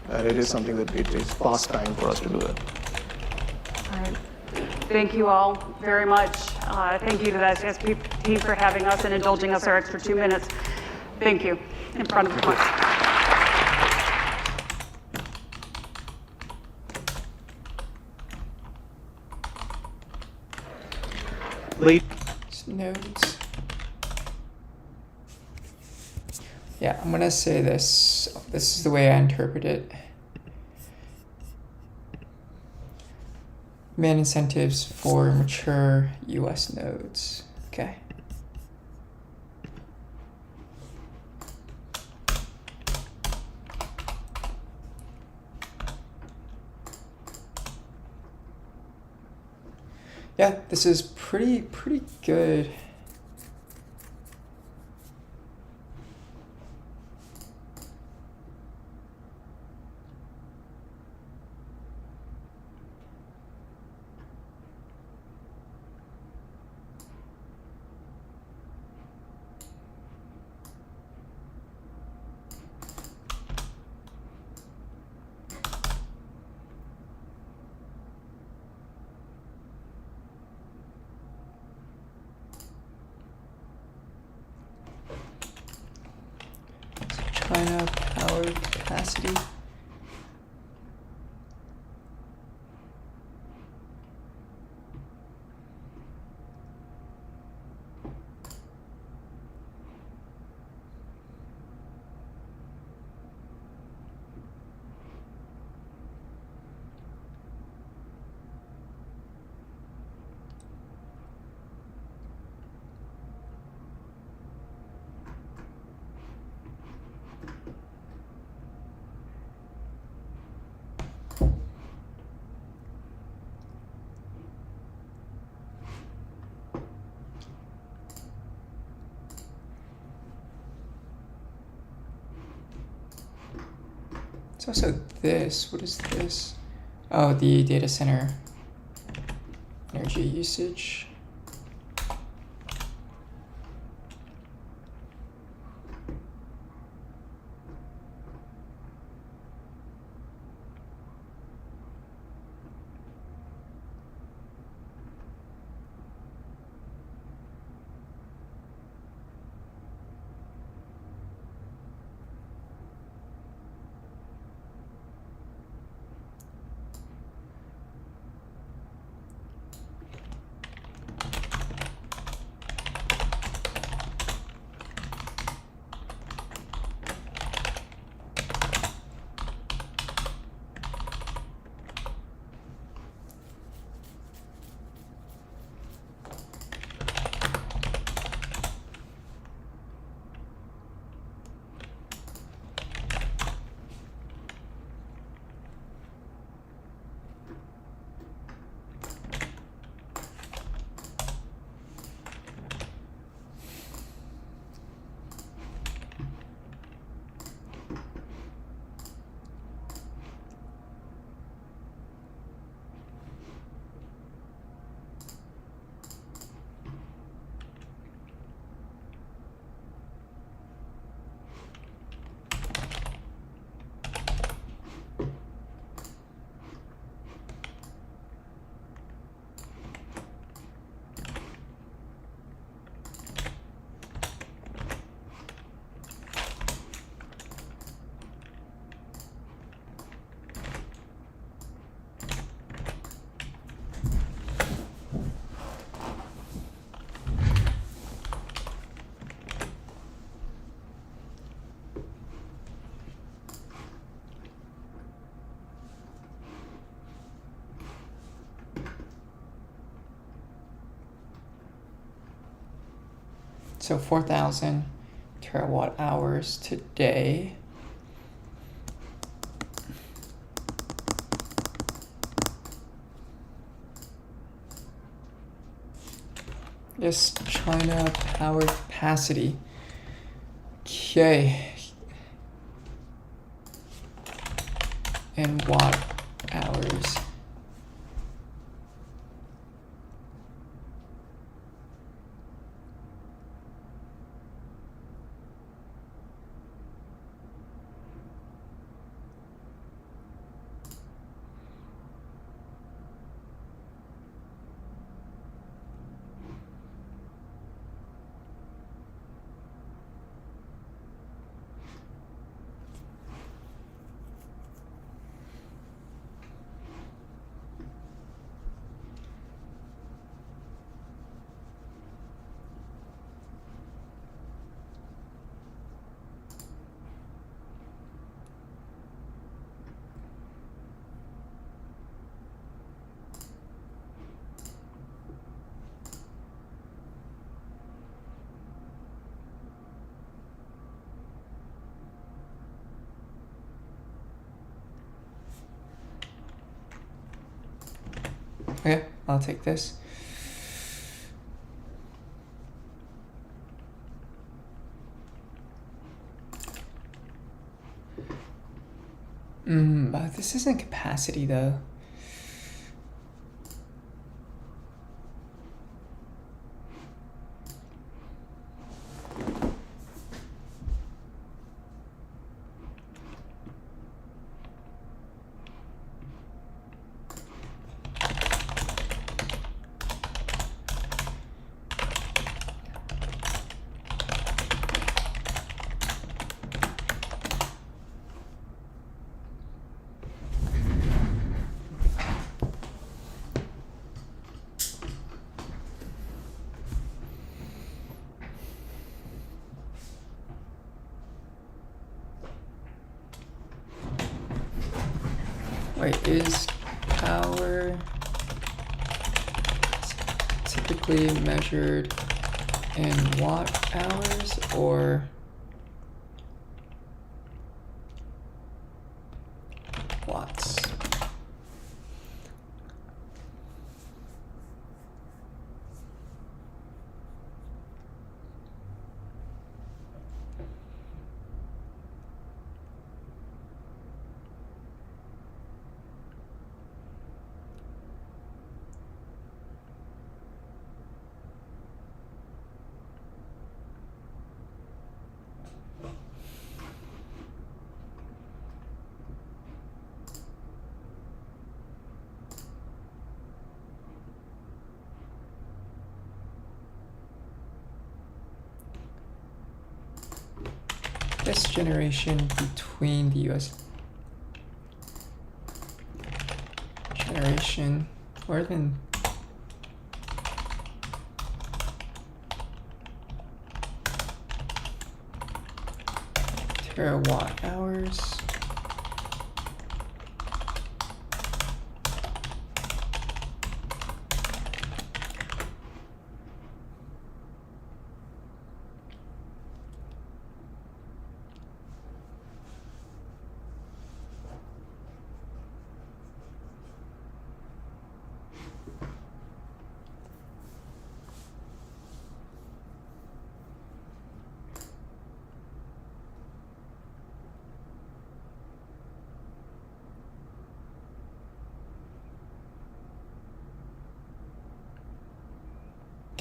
And it is something that it is past time for us to do it. All right. Thank you all very much. Thank you to the SCSP team for having us and indulging us our extra 2 minutes. Thank you. In front of the class. Nodes. Yeah, I'm gonna say this. This is the way I interpret it. Demand incentives for mature US nodes. Okay. Yeah, this is pretty good. China power capacity. It's also this. What is this? Oh, the data center energy usage. So 4,000 terawatt hours today. Yes, China power capacity. Okay. And watt hours. Okay, I'll take this. But this isn't capacity though. Wait, is power typically measured in watt hours or watts? This generation between the US generation, or even terawatt hours.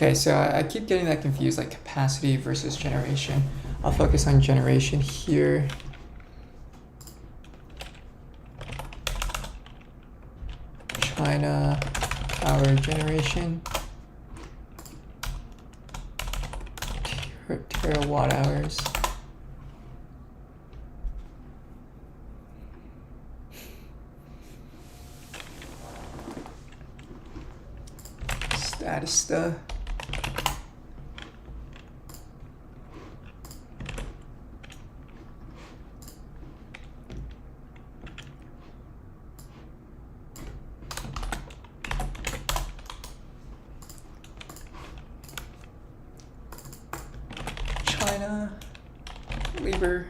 Okay, so I keep getting that confused, like capacity versus generation. I'll focus on generation here. China power generation. Terawatt hours. Statista. China, Lieber.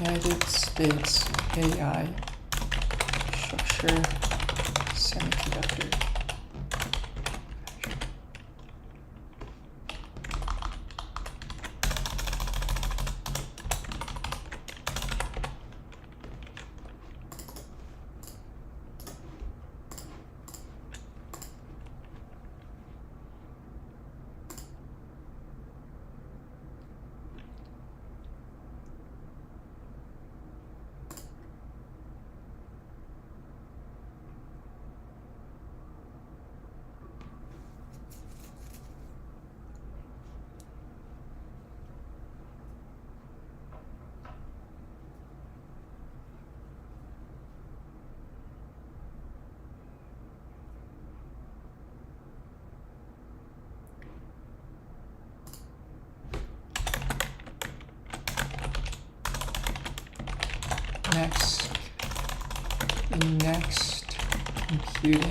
United States AI structure semiconductor. Next computing.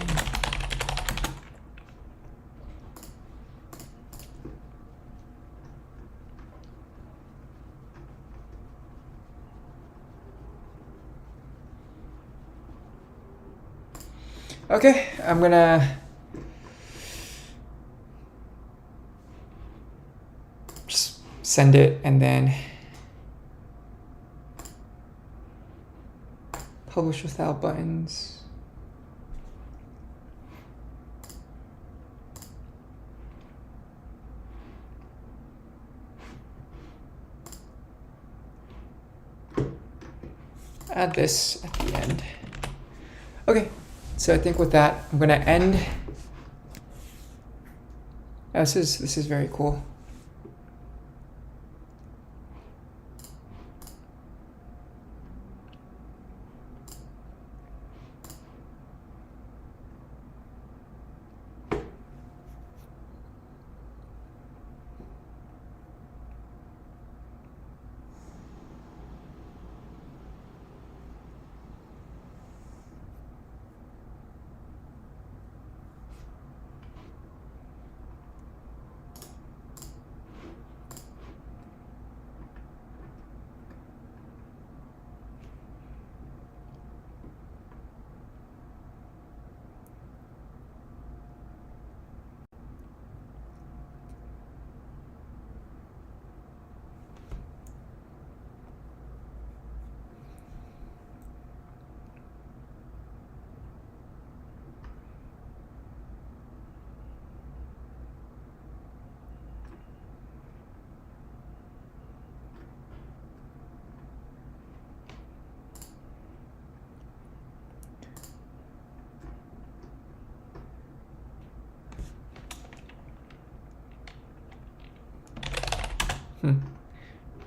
Okay, I'm gonna just send it and then publish without buttons. Add this at the end. Okay, so I think with that, I'm gonna end. Oh, this is very cool.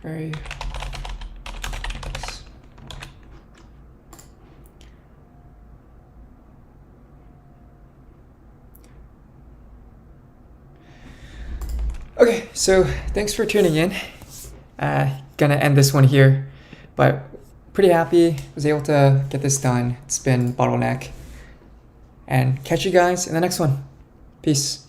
Very nice. Okay, so thanks for tuning in. Gonna end this one here, but pretty happy was able to get this done. It's been bottleneck, and catch you guys in the next one. Peace.